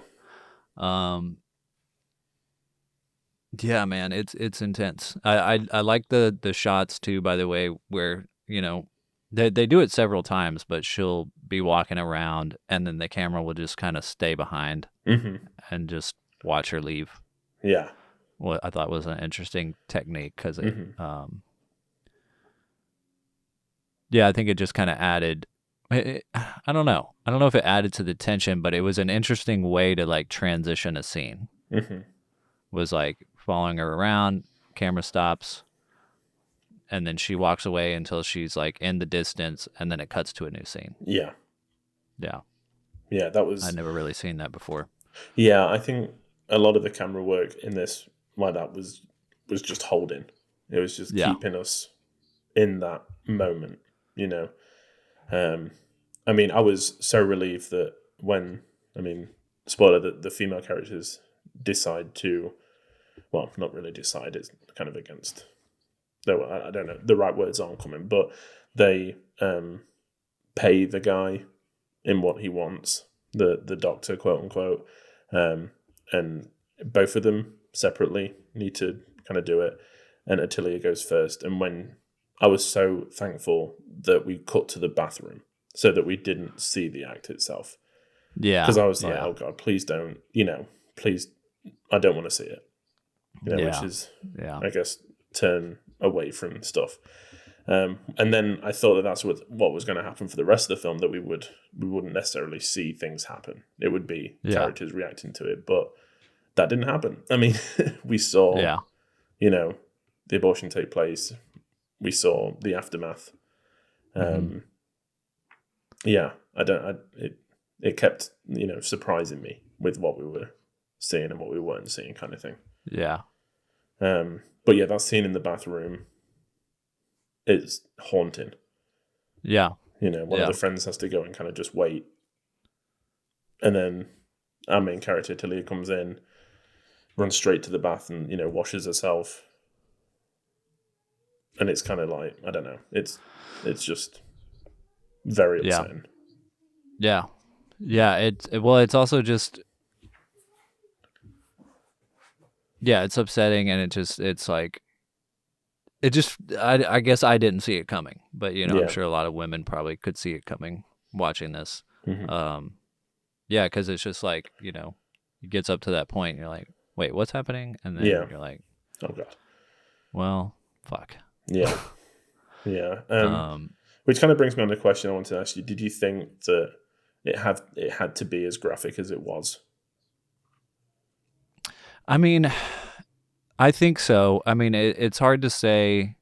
Yeah, man, it's intense. I like the shots too, by the way, where they do it several times, but she'll be walking around and then the camera will just kind of stay behind and just watch her leave. Yeah, what I thought was an interesting technique because it, I think it just kind of added. I don't know if it added to the tension, but it was an interesting way to like transition a scene. Was like following her around, camera stops, and then she walks away until she's like in the distance, and then it cuts to a new scene. Yeah. That was. I'd never really seen that before. Yeah, I think a lot of the camera work in this like that was just holding. It was just keeping us in that moment. I mean, I was so relieved that when spoiler that the female characters decide to, well, not really decide, it's kind of against, I don't know, the right words aren't coming, but they pay the guy in what he wants, the doctor, quote unquote, and both of them separately need to kind of do it, and Attilia goes first. And when I was so thankful that we cut to the bathroom so that we didn't see the act itself. Yeah. Because I was like, oh God, please don't, please, I don't want to see it. Which is, I guess, turn away from stuff. And then I thought that that's what was going to happen for the rest of the film, that we wouldn't necessarily see things happen. It would be characters reacting to it, but that didn't happen. I mean, we saw, the abortion take place. We saw the aftermath. It kept, surprising me with what we were seeing and what we weren't seeing, kind of thing. Yeah. But yeah, that scene in the bathroom is haunting. Yeah. One of the friends has to go and kind of just wait. And then our main character, Talia, comes in, runs straight to the bath and, washes herself. And it's kind of like, I don't know, it's just very upsetting. Yeah. Yeah. It's also just, it's upsetting, and I guess I didn't see it coming, but I'm sure a lot of women probably could see it coming watching this. Because it's just like, it gets up to that point and you're like, wait, what's happening? And then you're like, oh God, well, fuck. Yeah. Which kind of brings me on to a question I wanted to ask you. Did you think that it had to be as graphic as it was? I mean, I think so. I mean, it's hard to say.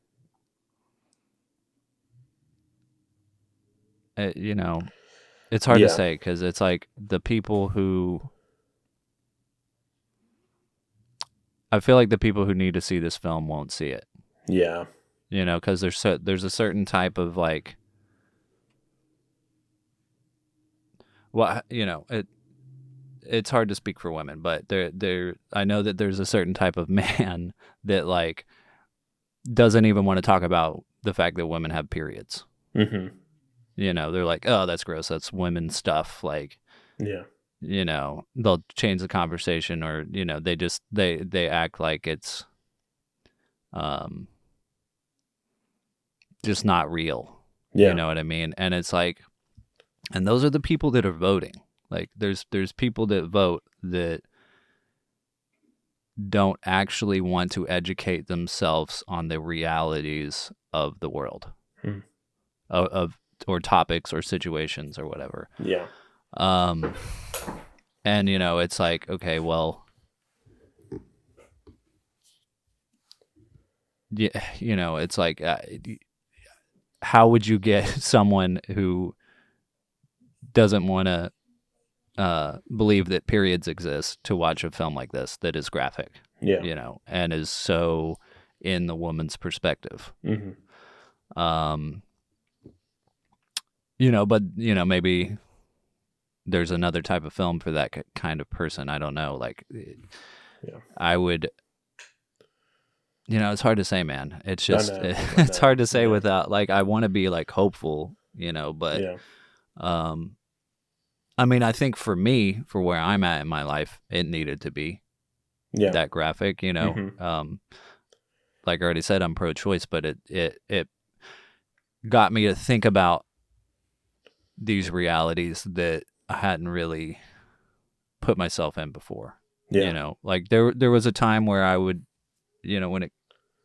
It's hard to say because it's like the people who. I feel like the people who need to see this film won't see it. Yeah. Because there's a certain type of like. well, it's hard to speak for women, but I know that there's a certain type of man that like doesn't even want to talk about the fact that women have periods. Mm-hmm. They're like, oh, that's gross. That's women's stuff. Like, Yeah. They'll change the conversation, or, they act like it's, just not real. Yeah. You know what I mean? And it's like, and those are the people that are voting. Like there's people that vote that don't actually want to educate themselves on the realities of the world, of or topics or situations or whatever. Yeah. And it's like, okay, well, yeah, it's like, how would you get someone who doesn't want to believe that periods exist to watch a film like this that is graphic, Yeah. And is so in the woman's perspective. Mm-hmm. But maybe there's another type of film for that kind of person. I don't know. Like, I would, it's hard to say, man. It's just, it's hard to say without, like, I want to be like hopeful, but, I mean, I think for me, for where I'm at in my life, it needed to be that graphic, Mm-hmm. Like I already said, I'm pro-choice, but it got me to think about these realities that I hadn't really put myself in before. Yeah. Like there was a time where I would, when it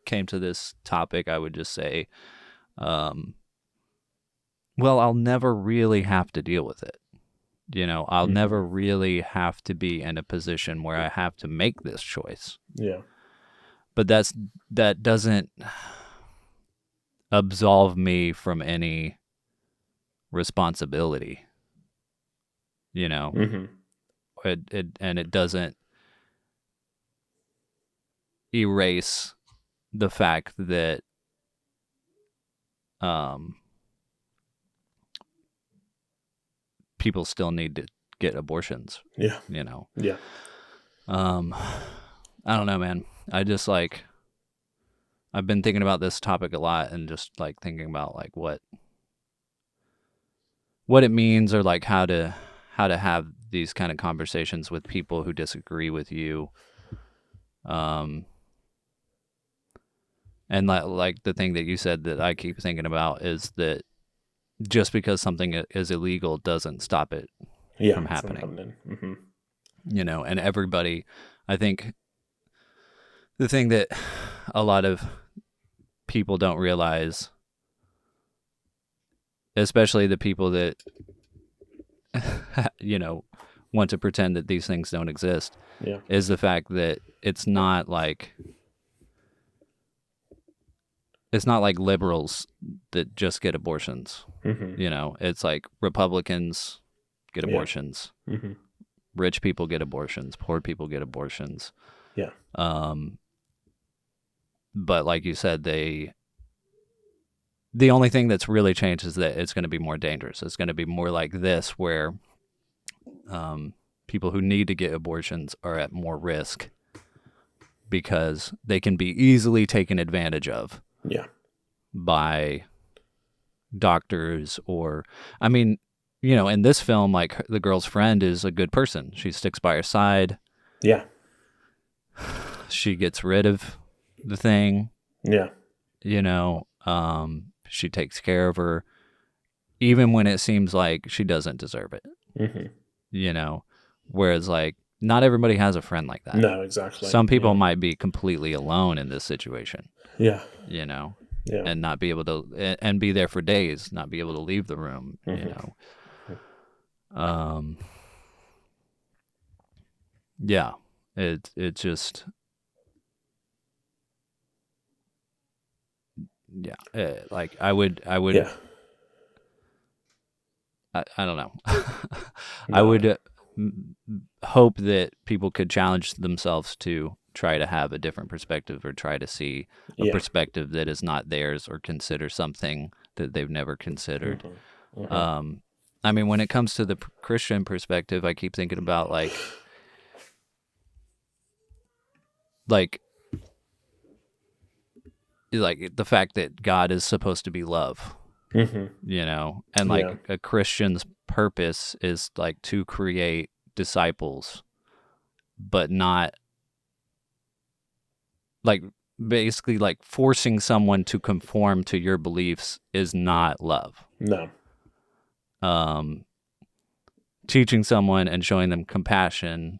came to this topic, I would just say, well, I'll never really have to deal with it. I'll never really have to be in a position where I have to make this choice. Yeah. But that doesn't absolve me from any responsibility. Mm-hmm. It doesn't erase the fact that people still need to get abortions. Yeah. Yeah. I don't know, man. I just like, I've been thinking about this topic a lot, and just like thinking about like what it means, or like how to have these kind of conversations with people who disagree with you. And like the thing that you said that I keep thinking about is that just because something is illegal doesn't stop it from happening. Mm-hmm. And everybody, I think the thing that a lot of people don't realize, especially the people that, want to pretend that these things don't exist, is the fact that it's not like liberals that just get abortions. Mm-hmm. It's like Republicans get abortions. Mm-hmm. Rich people get abortions. Poor people get abortions. Yeah. But like you said, the only thing that's really changed is that it's going to be more dangerous. It's going to be more like this, where people who need to get abortions are at more risk because they can be easily taken advantage of. Yeah. By doctors, or, I mean, in this film, like, the girl's friend is a good person. She sticks by her side. Yeah. She gets rid of the thing. Yeah. She takes care of her, even when it seems like she doesn't deserve it. Mm-hmm. Whereas, like, not everybody has a friend like that. No, exactly. Some people might be completely alone in this situation. Yeah. Yeah. And not be able to, and be there for days, not be able to leave the room, Yeah, it just, like I would, Yeah. I don't know. I would hope that people could challenge themselves to try to have a different perspective, or try to see a perspective that is not theirs, or consider something that they've never considered. Mm-hmm. I mean, when it comes to the Christian perspective, I keep thinking about like the fact that God is supposed to be love, you know, and like a Christian's purpose is like to create disciples, but not like basically like forcing someone to conform to your beliefs is not love. No. Teaching someone and showing them compassion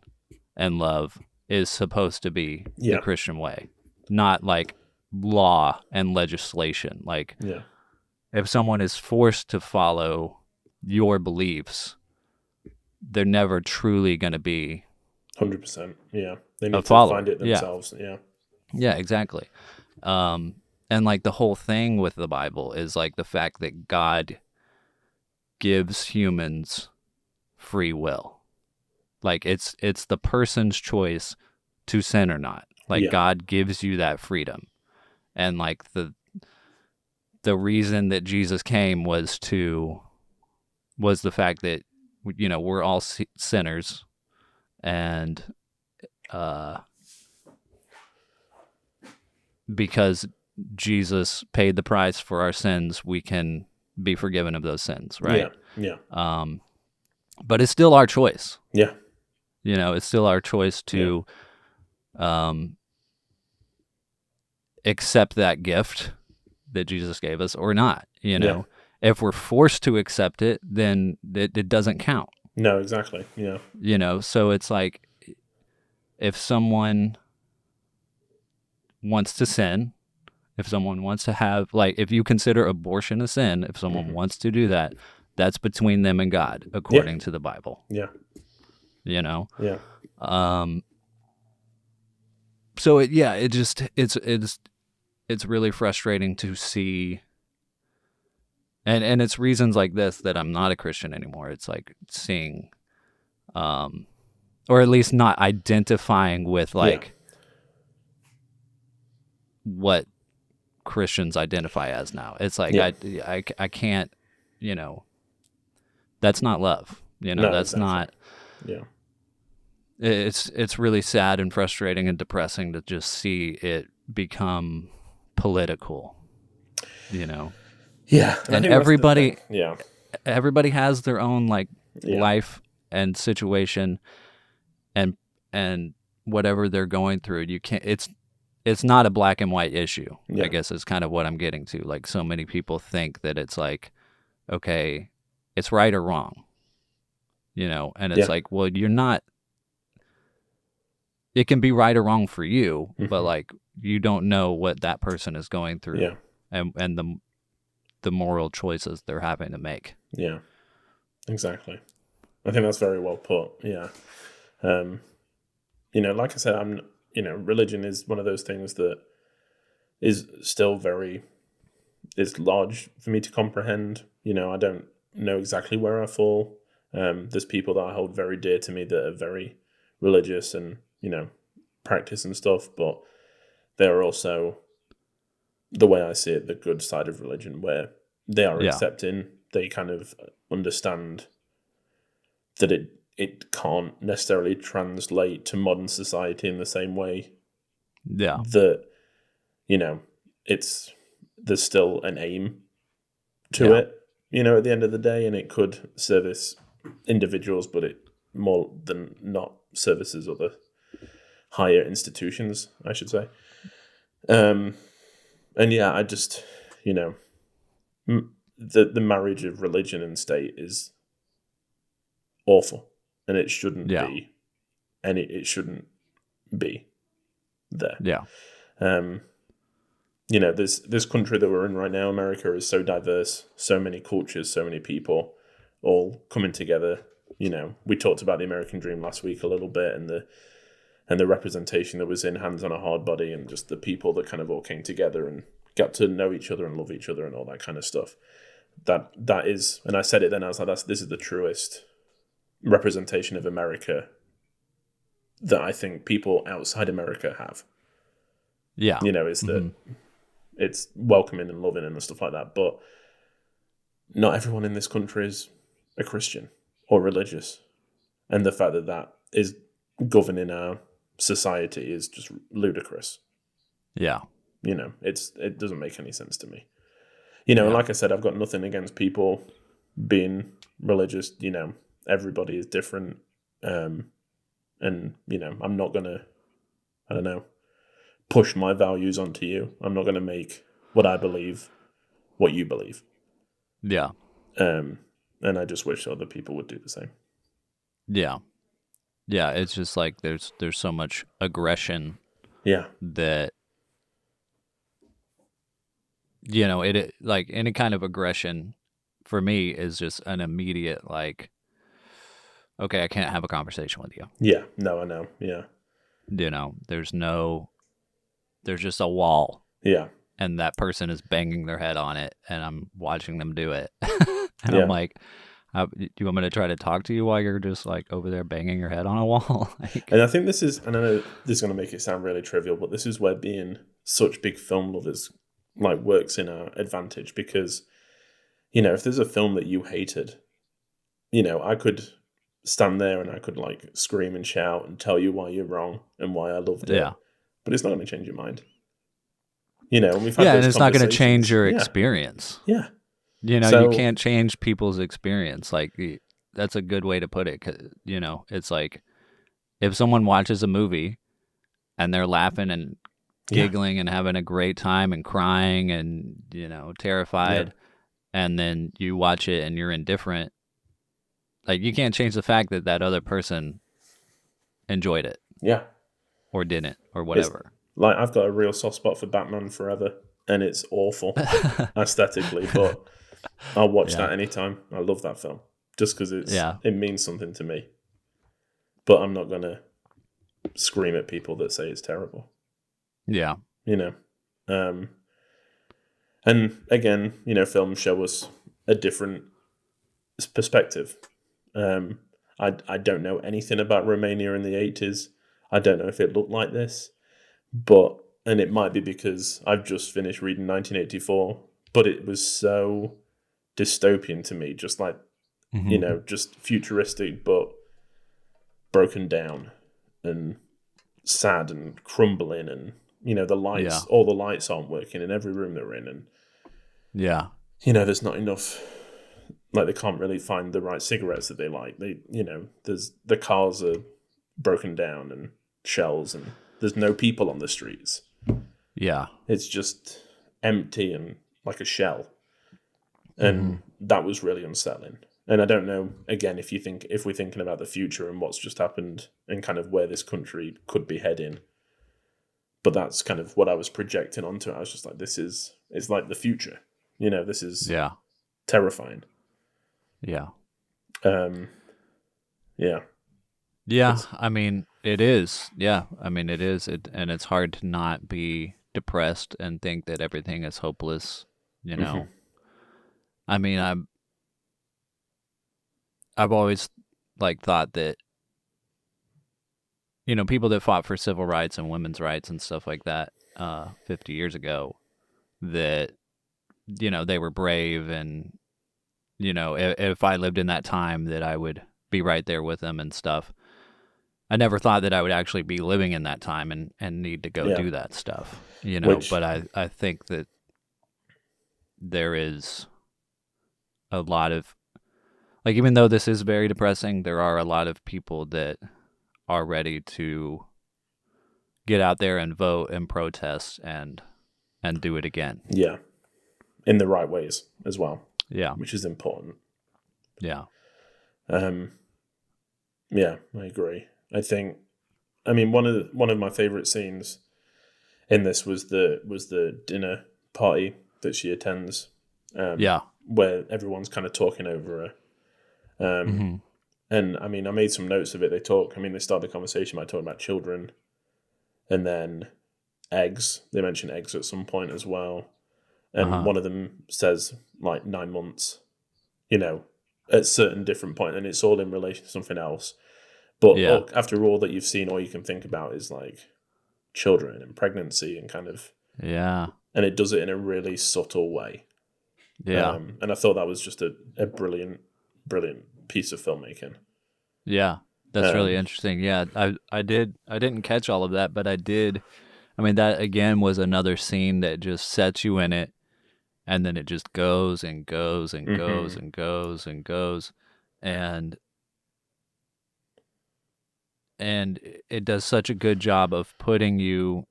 and love is supposed to be the Christian way, not like law and legislation. Like, if someone is forced to follow your beliefs, they're never truly going to be 100%. Yeah, they need to follower. find it themselves. Yeah, exactly. And like the whole thing with the Bible is like the fact that God gives humans free will. Like it's the person's choice to sin or not. Like God gives you that freedom. And like the reason that Jesus came was the fact that, you know, we're all sinners, and because Jesus paid the price for our sins, we can be forgiven of those sins, right? Yeah. But it's still our choice. Yeah. You know, it's still our choice to accept that gift that Jesus gave us or not. You know, if we're forced to accept it, then it doesn't count. No, exactly. Yeah. You know, so it's like if someone wants to sin, if someone wants to have, like, if you consider abortion a sin, if someone wants to do that, that's between them and God, according to the Bible. Yeah. You know? Yeah. So it's really frustrating to see, and it's reasons like this that I'm not a Christian anymore. It's like seeing, or at least not identifying with what Christians identify as now. It's like I can't, you know, that's not love. You know, that's not. Yeah. It's really sad and frustrating and depressing to just see it become political. You know. Yeah. And everybody has their own life and situation and whatever they're going through. You can't. It's not a black and white issue. I guess is kind of what I'm getting to. Like, so many people think that it's like, okay, it's right or wrong, you know, and it's like, well, you're not. It can be right or wrong for you, but like you don't know what that person is going through, and the moral choices they're having to make. Yeah, exactly. I think that's very well put. Yeah, you know, like I said, religion is one of those things that is still is large for me to comprehend. You know, I don't know exactly where I fall. There's people that I hold very dear to me that are very religious and, you know, practice and stuff, but there are also, the way I see it, the good side of religion, where they are accepting, they kind of understand that it can't necessarily translate to modern society in the same way. Yeah. That, you know, there's still an aim to it, you know, at the end of the day, and it could service individuals, but it more than not services other higher institutions, I should say. And yeah, I just, you know, the marriage of religion and state is awful, and it shouldn't be, and it shouldn't be there. Yeah. You know, this country that we're in right now, America, is so diverse, so many cultures, so many people all coming together. You know, we talked about the American dream last week a little bit, and the representation that was in Hands on a Hard Body, and just the people that kind of all came together and got to know each other and love each other and all that kind of stuff. That is, and I said it then, I was like, this is the truest representation of America that I think people outside America have. Yeah. You know, is that it's welcoming and loving and stuff like that. But not everyone in this country is a Christian or religious. And the fact that that is governing our society is just ludicrous. Yeah. You know, it doesn't make any sense to me. You know, like I said, I've got nothing against people being religious. You know, everybody is different. And, you know, I'm not going to, I don't know, push my values onto you. I'm not going to make what I believe what you believe. Yeah. And I just wish other people would do the same. Yeah. Yeah, it's just like there's so much aggression. Yeah. That, you know, it like any kind of aggression for me is just an immediate like, okay, I can't have a conversation with you. Yeah. No, I know. Yeah. You know, there's just a wall. Yeah. And that person is banging their head on it, and I'm watching them do it. And I'm like, do you want me to try to talk to you while you're just like over there banging your head on a wall? Like, and I think this is, and I know this is going to make it sound really trivial, but this is where being such big film lovers like works in our advantage, because, you know, if there's a film that you hated, you know, I could stand there and I could like scream and shout and tell you why you're wrong and why I loved it. yeah. But it's not going to change your mind. You know, and we've had Yeah, those and it's not going to change your Yeah. experience. Yeah. You know, So- you can't change people's experience. Like, that's a good way to put it. 'Cause, you know, it's like if someone watches a movie and they're laughing and giggling and having a great time and crying and, you know, terrified, and then you watch it and you're indifferent, like, you can't change the fact that that other person enjoyed it Yeah. or didn't or whatever. Like, I've got a real soft spot for Batman Forever, and it's awful aesthetically, but I'll watch that anytime. I love that film just because it means something to me. But I'm not going to scream at people that say it's terrible. Yeah. You know? And again, you know, films show us a different perspective. I don't know anything about Romania in the 80s. I don't know if it looked like this. But, and it might be because I've just finished reading 1984, but it was so dystopian to me, just like, you know, just futuristic, but broken down and sad and crumbling, and, you know, the lights, all the lights aren't working in every room they're in. And, you know, there's not enough, like, they can't really find the right cigarettes that they like. They, you know, the cars are broken down and shells, and there's no people on the streets. Yeah. It's just empty and like a shell. And that was really unsettling. And I don't know, again, if we're thinking about the future and what's just happened and kind of where this country could be heading. But that's kind of what I was projecting onto it. I was just like, it's like the future. You know, this is terrifying. Yeah. Yeah. Yeah, I mean, it is. Yeah, I mean, it is. And it's hard to not be depressed and think that everything is hopeless, you know. I mean, I've always like thought that, you know, people that fought for civil rights and women's rights and stuff like that 50 years ago, that, you know, they were brave, and, you know, if I lived in that time, that I would be right there with them and stuff. I never thought that I would actually be living in that time and need to go do that stuff, you know. But I think that there is a lot of, like, even though this is very depressing, there are a lot of people that are ready to get out there and vote and protest and do it again. Yeah. In the right ways as well. Yeah. Which is important. Yeah. Yeah, I agree. I think, I mean, one of my favorite scenes in this was the dinner party that she attends. Where everyone's kind of talking over her. And I mean, I made some notes of it. They start the conversation by talking about children, and then eggs. They mention eggs at some point as well. And one of them says like 9 months, you know, at certain different point, and it's all in relation to something else. But after all that you've seen, all you can think about is like children and pregnancy and kind of and it does it in a really subtle way. And I thought that was just a brilliant brilliant piece of filmmaking. Yeah, that's really interesting. Yeah, I didn't catch all of that, but I did. I mean, that again was another scene that just sets you in it, and then it just goes and goes and goes and goes and goes, and it does such a good job of putting you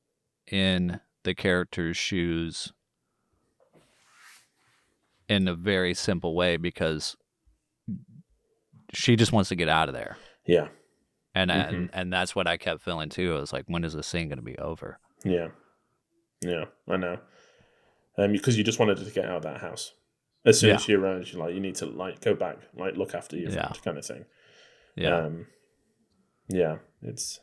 in the character's shoes in a very simple way, because she just wants to get out of there. Yeah. And that's what I kept feeling too. I was like, when is this scene going to be over? Yeah. Yeah, I know. Because you just wanted her to get out of that house. As soon as she arrives, you're like, you need to like go back, like look after your friend, kind of thing. Yeah. Yeah, it's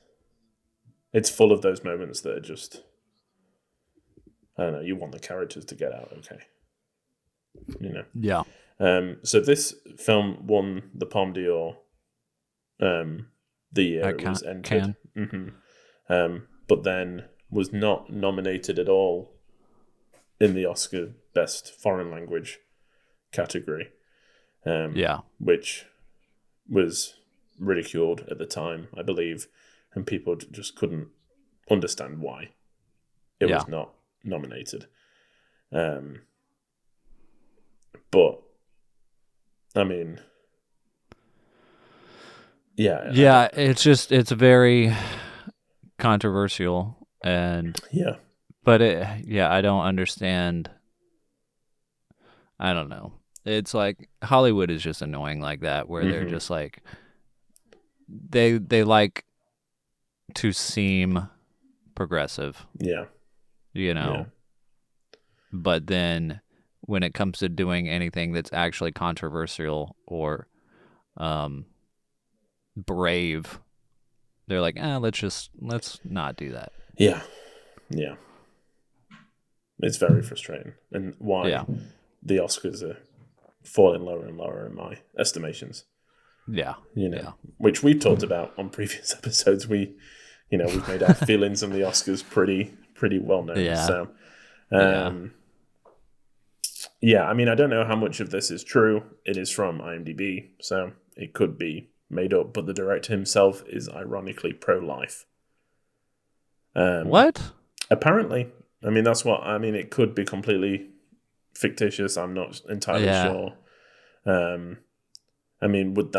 full of those moments that are just, I don't know, you want the characters to get out okay. You know? Yeah. So this film won the Palme d'Or the year it was entered. But then was not nominated at all in the Oscar Best Foreign Language category. Which was ridiculed at the time, I believe, and people just couldn't understand why it was not nominated. But I mean, it's very controversial, and but I don't understand. I don't know. It's like Hollywood is just annoying like that, where they're just like they like to seem progressive. Yeah. You know. Yeah. But then when it comes to doing anything that's actually controversial or brave, they're like, let's not do that. Yeah. Yeah. It's very frustrating. And why the Oscars are falling lower and lower in my estimations. Yeah. You know, which we've talked about on previous episodes. We've made our feelings on the Oscars pretty well known. Yeah. So, I mean, I don't know how much of this is true. It is from IMDb, so it could be made up, but the director himself is ironically pro-life. What? Apparently. I mean, it could be completely fictitious. I'm not entirely sure. I mean, does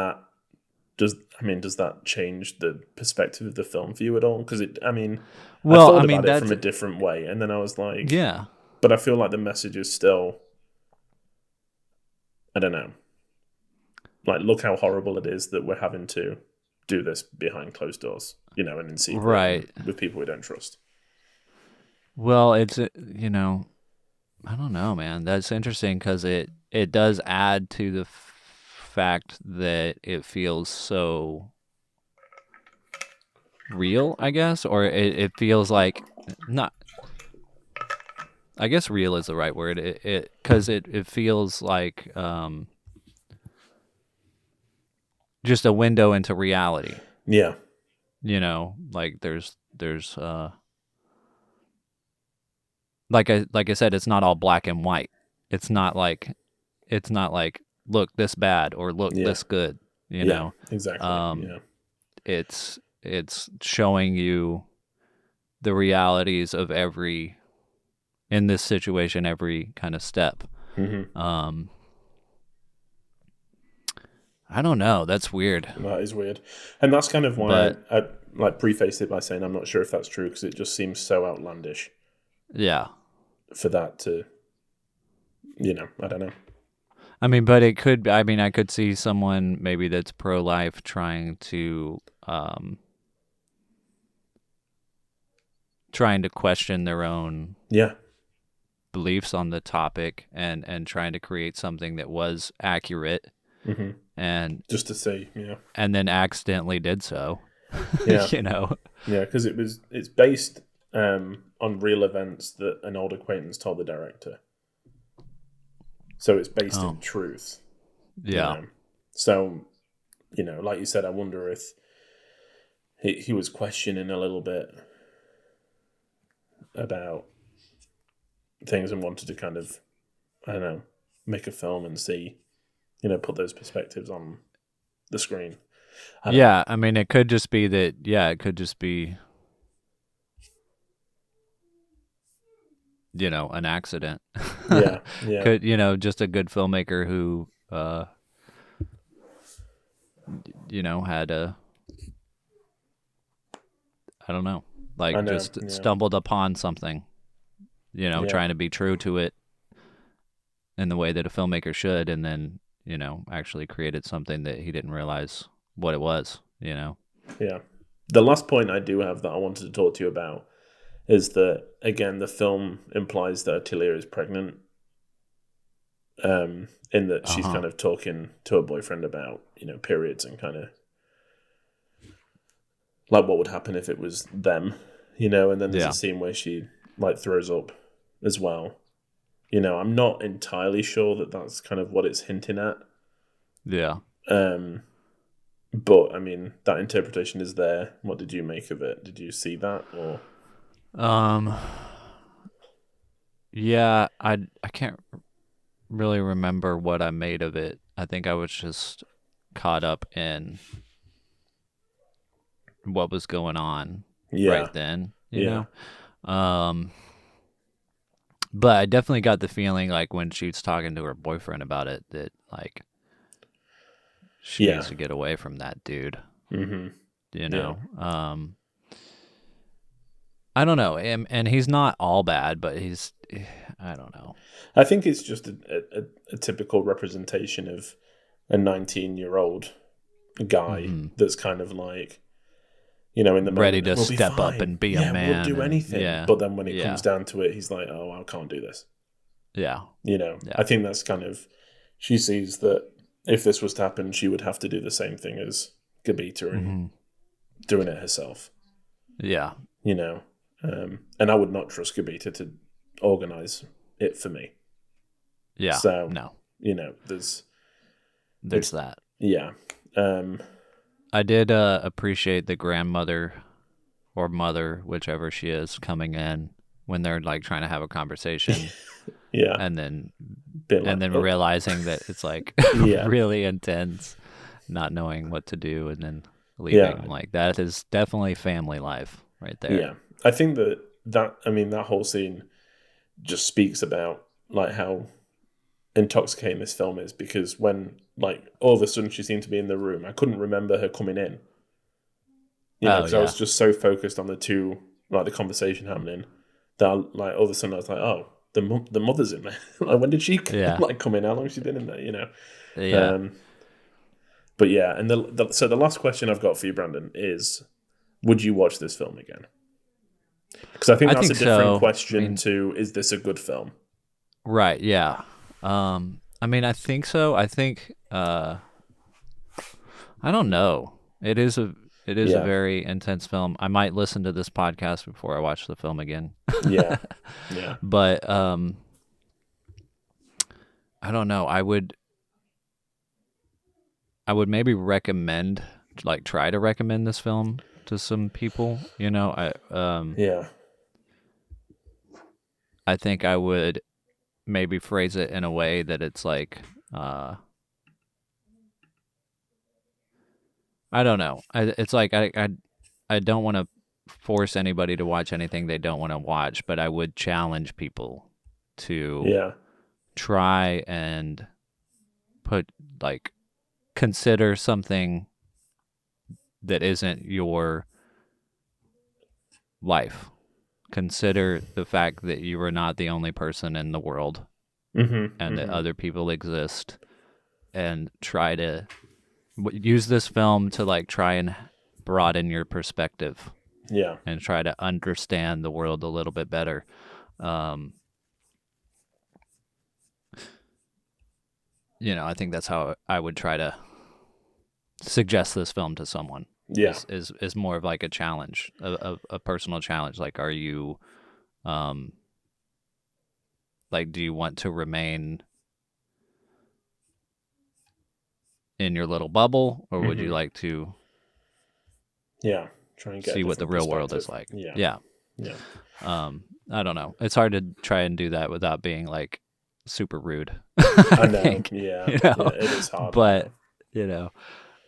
that change the perspective of the film for you at all? Because I thought about it from a different way, and then I was like, but I feel like the message is still, I don't know, like, look how horrible it is that we're having to do this behind closed doors, and in secret with people we don't trust. Well, it's, I don't know, man. That's interesting because it does add to the fact that it feels so real, I guess, or it feels like not. I guess real is the right word. Because it feels like just a window into reality. Yeah. Like there's like I said, it's not all black and white. It's not like look this bad or look this good, you know. Exactly. It's showing you the realities of in this situation, every kind of step. I don't know. That's weird. That is weird. And that's kind of why I like prefaced it by saying I'm not sure if that's true, because it just seems so outlandish. Yeah. For that to, I don't know. I mean, but it could, I could see someone maybe that's pro-life trying to question their own beliefs on the topic and trying to create something that was accurate. And just to say, and then accidentally did so. Yeah. Because it's based on real events that an old acquaintance told the director. So it's based in truth. Yeah. So, like you said, I wonder if he was questioning a little bit about things and wanted to kind of, I don't know, make a film and see put those perspectives on the screen. Yeah, I mean, it could just be that. Yeah, it could just be, an accident. Yeah. Could just a good filmmaker who, had a, I don't know, stumbled upon something, trying to be true to it in the way that a filmmaker should, and then actually created something that he didn't realize what it was. Yeah. The last point I do have that I wanted to talk to you about is that, again, the film implies that Attilia is pregnant, in that she's kind of talking to her boyfriend about, periods and kind of like what would happen if it was them, and then there's a scene where she like throws up as well. I'm not entirely sure that that's kind of what it's hinting at. Yeah. But I mean, that interpretation is there. What did you make of it? Did you see that or? Yeah, I can't really remember what I made of it. I think I was just caught up in what was going on right then, you know? But I definitely got the feeling, like, when she was talking to her boyfriend about it, that, like, she needs to get away from that dude. Mm-hmm. I don't know. And he's not all bad, but I don't know. I think it's just a typical representation of a 19-year-old guy that's kind of like, in the moment, ready to step up and be a man. We'll do anything. Yeah. But then when it comes down to it, he's like, oh, I can't do this. Yeah. I think that's kind of, she sees that if this was to happen, she would have to do the same thing as Gabita and doing it herself. Yeah. And I would not trust Gabita to organize it for me. Yeah. So, no. There's that. Yeah. I did appreciate the grandmother or mother, whichever she is, coming in when they're like trying to have a conversation. Yeah. And then realizing that it's like really intense, not knowing what to do, and then leaving. Yeah. Like, that is definitely family life right there. Yeah. I think that whole scene just speaks about like how intoxicating this film is, because when like all of a sudden she seemed to be in the room, I couldn't remember her coming in. Because I was just so focused on the two, like the conversation happening, that like all of a sudden I was like, oh, the mother's in there. Like, when did she like come in? How long has she been in there? Yeah. But yeah, and so the last question I've got for you, Brandon, is: would you watch this film again? Because I think that's a different question to: is this a good film? Right. Yeah. I think so. I think I don't know. It is a very intense film. I might listen to this podcast before I watch the film again. Yeah. But I don't know. I would maybe recommend, like, try to recommend this film to some people. I think I would maybe phrase it in a way that it's like, I don't know. It's like I don't want to force anybody to watch anything they don't want to watch, but I would challenge people to try and consider something that isn't your life. Consider the fact that you are not the only person in the world, and that other people exist, and try to use this film to like try and broaden your perspective. Yeah. And try to understand the world a little bit better. I think that's how I would try to suggest this film to someone. Yeah. Is more of like a challenge, a personal challenge. Like, are you, do you want to remain in your little bubble, or would you like to try and get see what the real world is like? I don't know. It's hard to try and do that without being like super rude. I know. think, Yeah. you know? Yeah, it is hard. But you know,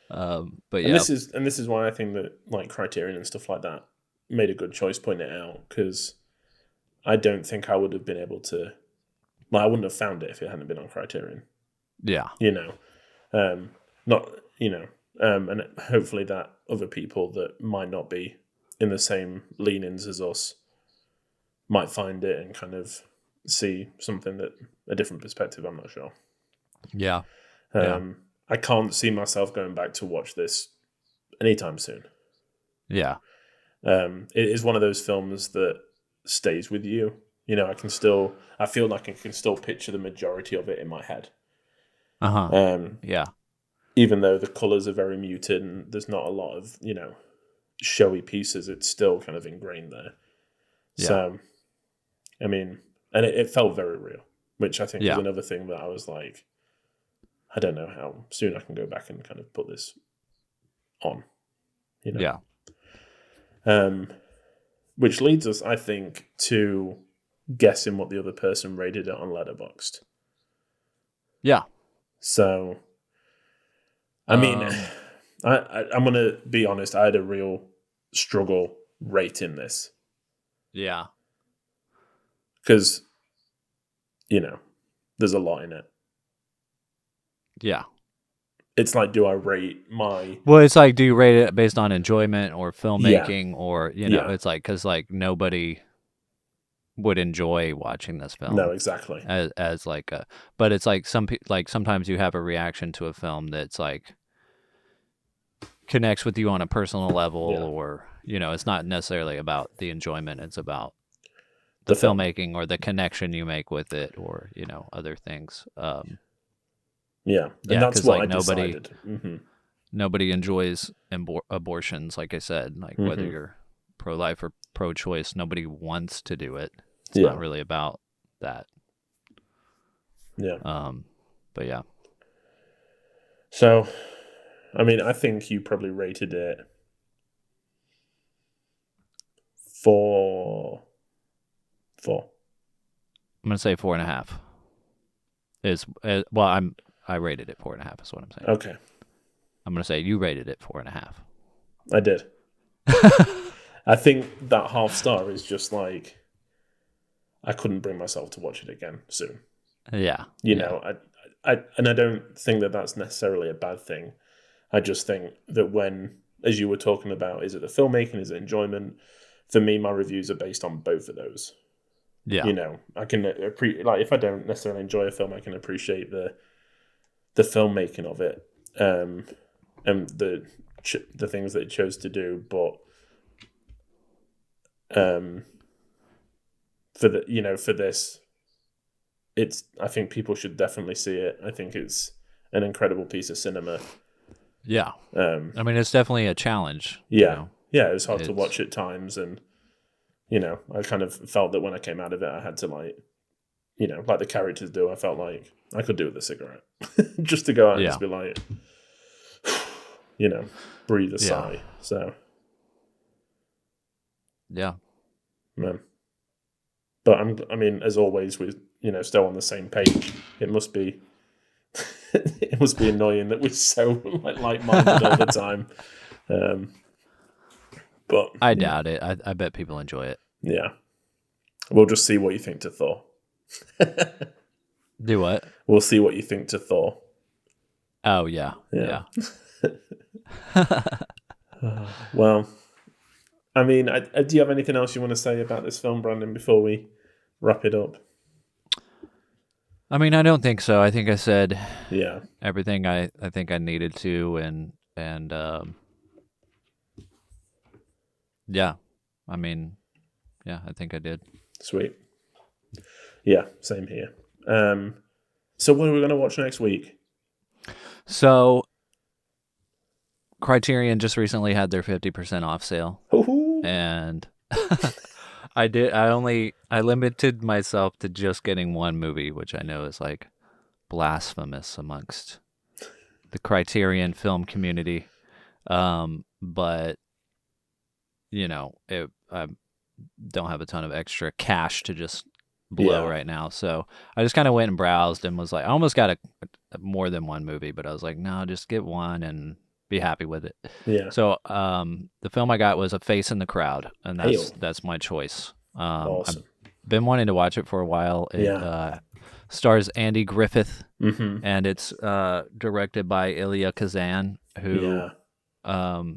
but yeah, and this is why I think that like Criterion and stuff like that made a good choice pointing it out, because I don't think I would have been able to. Like, I wouldn't have found it if it hadn't been on Criterion. yeah, You know, not you know, and hopefully that other people that might not be in the same leanings as us might find it and kind of see something that a different perspective. I'm not sure. yeah, I can't see myself going back to watch this anytime soon. yeah, It is one of those films that stays with you. You know, I feel like I can still picture the majority of it in my head. Yeah, Even though the colours are very muted and there's not a lot of, you know, showy pieces, it's still kind of ingrained there. Yeah. So, I mean, and it felt very real, which I think Yeah. is another thing that I was like, I don't know how soon I can go back and kind of put this on, you know? yeah, Which leads us, I think, to guessing what the other person rated it on Letterboxd. yeah. So, I mean, I'm going to be honest, I had a real struggle rating this. Yeah. Because, you know, there's a lot in it. Yeah. It's like, do I rate my... Well, it's like, do you rate it based on enjoyment or filmmaking or, you know, it's like, because like nobody would enjoy watching this film. No, exactly. As like a, but it's like sometimes you have a reaction to a film that's like connects with you on a personal level, or, you know, it's not necessarily about the enjoyment. It's about the filmmaking or the connection you make with it, or, you know, other things. And that's what like I decided. Nobody enjoys abortions, like I said, like whether you're pro-life or pro-choice, nobody wants to do it. It's not really about that. But yeah. So, I mean, I think you probably rated it 4. I'm gonna say 4.5. I rated it 4.5 is what I'm saying. Okay. I'm gonna say you rated it 4.5. I did. I think that half star is just like, I couldn't bring myself to watch it again soon. Yeah. You know, I don't think that that's necessarily a bad thing. I just think that when, as you were talking about, is it the filmmaking, is it enjoyment? For me, my reviews are based on both of those. Yeah. You know, I can like, if I don't necessarily enjoy a film, I can appreciate the filmmaking of it, and the things that it chose to do. But for this, I think people should definitely see it. I think it's an incredible piece of cinema. Yeah. I mean, it's definitely a challenge. Yeah. You know? Yeah, it's hard to watch at times, and, you know, I kind of felt that when I came out of it, I had to, like, you know, like the characters do, I felt like I could do with a cigarette. Just to go out and just be like, you know, breathe a sigh. So. Yeah. Man. But I mean, as always, we're, you know, still on the same page. It must be annoying that we're so like-minded all the time. But I doubt it. I bet people enjoy it. Yeah. We'll just see what you think to Thor. Do what? We'll see what you think to Thor. Oh, yeah. Yeah. Well, I mean, do you have anything else you want to say about this film, Brandon, before we wrap it up? I mean, I don't think so. I think I said everything I think I needed to, and yeah. I mean, yeah, I think I did. Sweet. Yeah, same here. So what are we going to watch next week? So Criterion just recently had their 50% off sale. Ooh. And I limited myself to just getting one movie, which I know is like blasphemous amongst the Criterion film community. But you know, I don't have a ton of extra cash to just blow right now. So I just kind of went and browsed and was like, I almost got a more than one movie, but I was like, no, just get one and be happy with it. Yeah. So the film I got was A Face in the Crowd, and that's my choice. Awesome. I've been wanting to watch it for a while. It stars Andy Griffith, and it's directed by Ilya Kazan, who I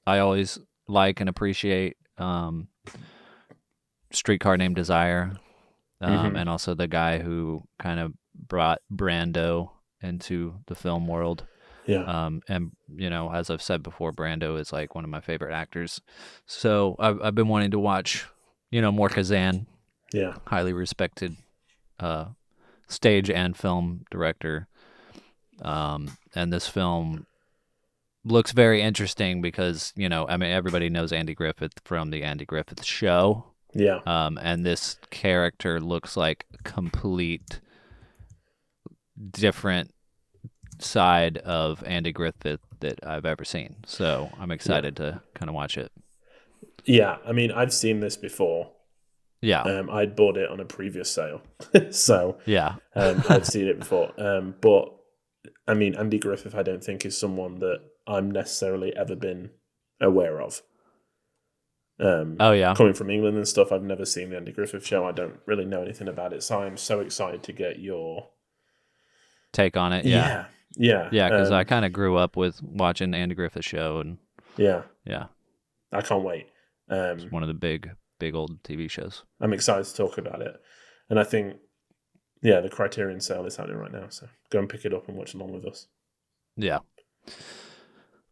always like and appreciate. Streetcar Named Desire, and also the guy who kind of brought Brando into the film world. Yeah. And as I've said before, Brando is like one of my favorite actors. So I've been wanting to watch, more Kazan. Yeah. Highly respected stage and film director. And this film looks very interesting because, everybody knows Andy Griffith from the Andy Griffith Show. Yeah. And this character looks like a complete different side of Andy Griffith that I've ever seen. So I'm excited to kind of watch it. Yeah. I've seen this before. Yeah. I'd bought it on a previous sale. So yeah, I'd seen it before. But Andy Griffith, I don't think is someone that I'm necessarily ever been aware of. Coming from England and stuff, I've never seen the Andy Griffith Show. I don't really know anything about it, so I'm so excited to get your take on it. Yeah, because I kind of grew up with watching the Andy Griffith Show, and I can't wait. It's one of the big old TV shows. I'm excited to talk about it, and I think the Criterion sale is happening right now, so go and pick it up and watch along with us. Yeah.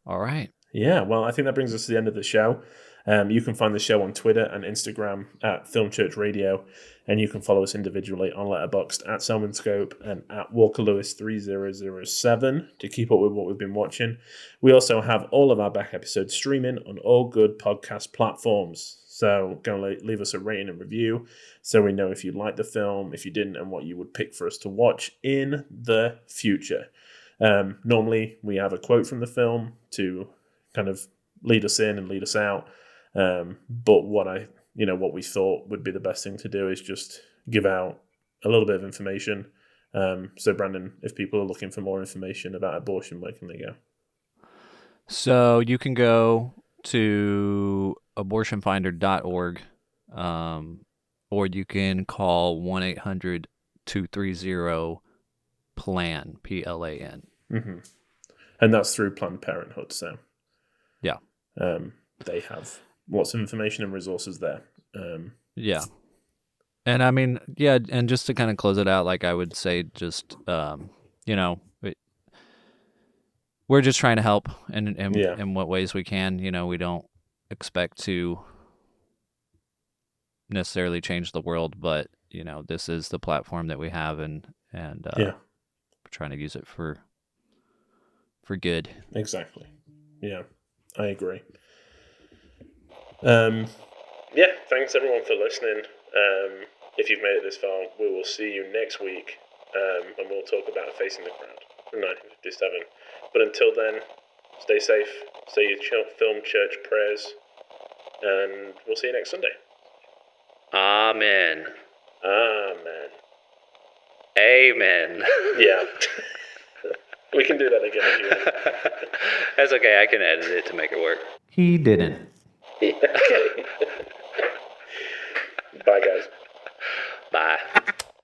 All right. Yeah. Well, I think that brings us to the end of the show. You can find the show on Twitter and Instagram at Film Church Radio, and you can follow us individually on Letterboxd at Selmanscope and at WalkerLewis3007 to keep up with what we've been watching. We also have all of our back episodes streaming on all good podcast platforms. So go and leave us a rating and review so we know if you liked the film, if you didn't, and what you would pick for us to watch in the future. Normally, we have a quote from the film to kind of lead us in and lead us out. But what we thought would be the best thing to do is just give out a little bit of information. So Branden, if people are looking for more information about abortion, where can they go? So you can go to abortionfinder.org, or you can call 1-800-230-PLAN, PLAN. Mm-hmm. And that's through Planned Parenthood, so yeah. They have lots of information and resources there. Yeah. And and just to kind of close it out, like I would say just, we're just trying to help in what ways we can. We don't expect to necessarily change the world, but, this is the platform that we have and we're trying to use it for good. Exactly. Yeah, I agree. Thanks everyone for listening. If you've made it this far, we will see you next week, and we'll talk about Facing the Crowd from 1957. But until then, stay safe, say your film church prayers, and we'll see you next Sunday. Amen. Amen. Amen. Yeah. We can do that again if you want. That's okay, I can edit it to make it work. He didn't. Okay. Bye, guys. Bye.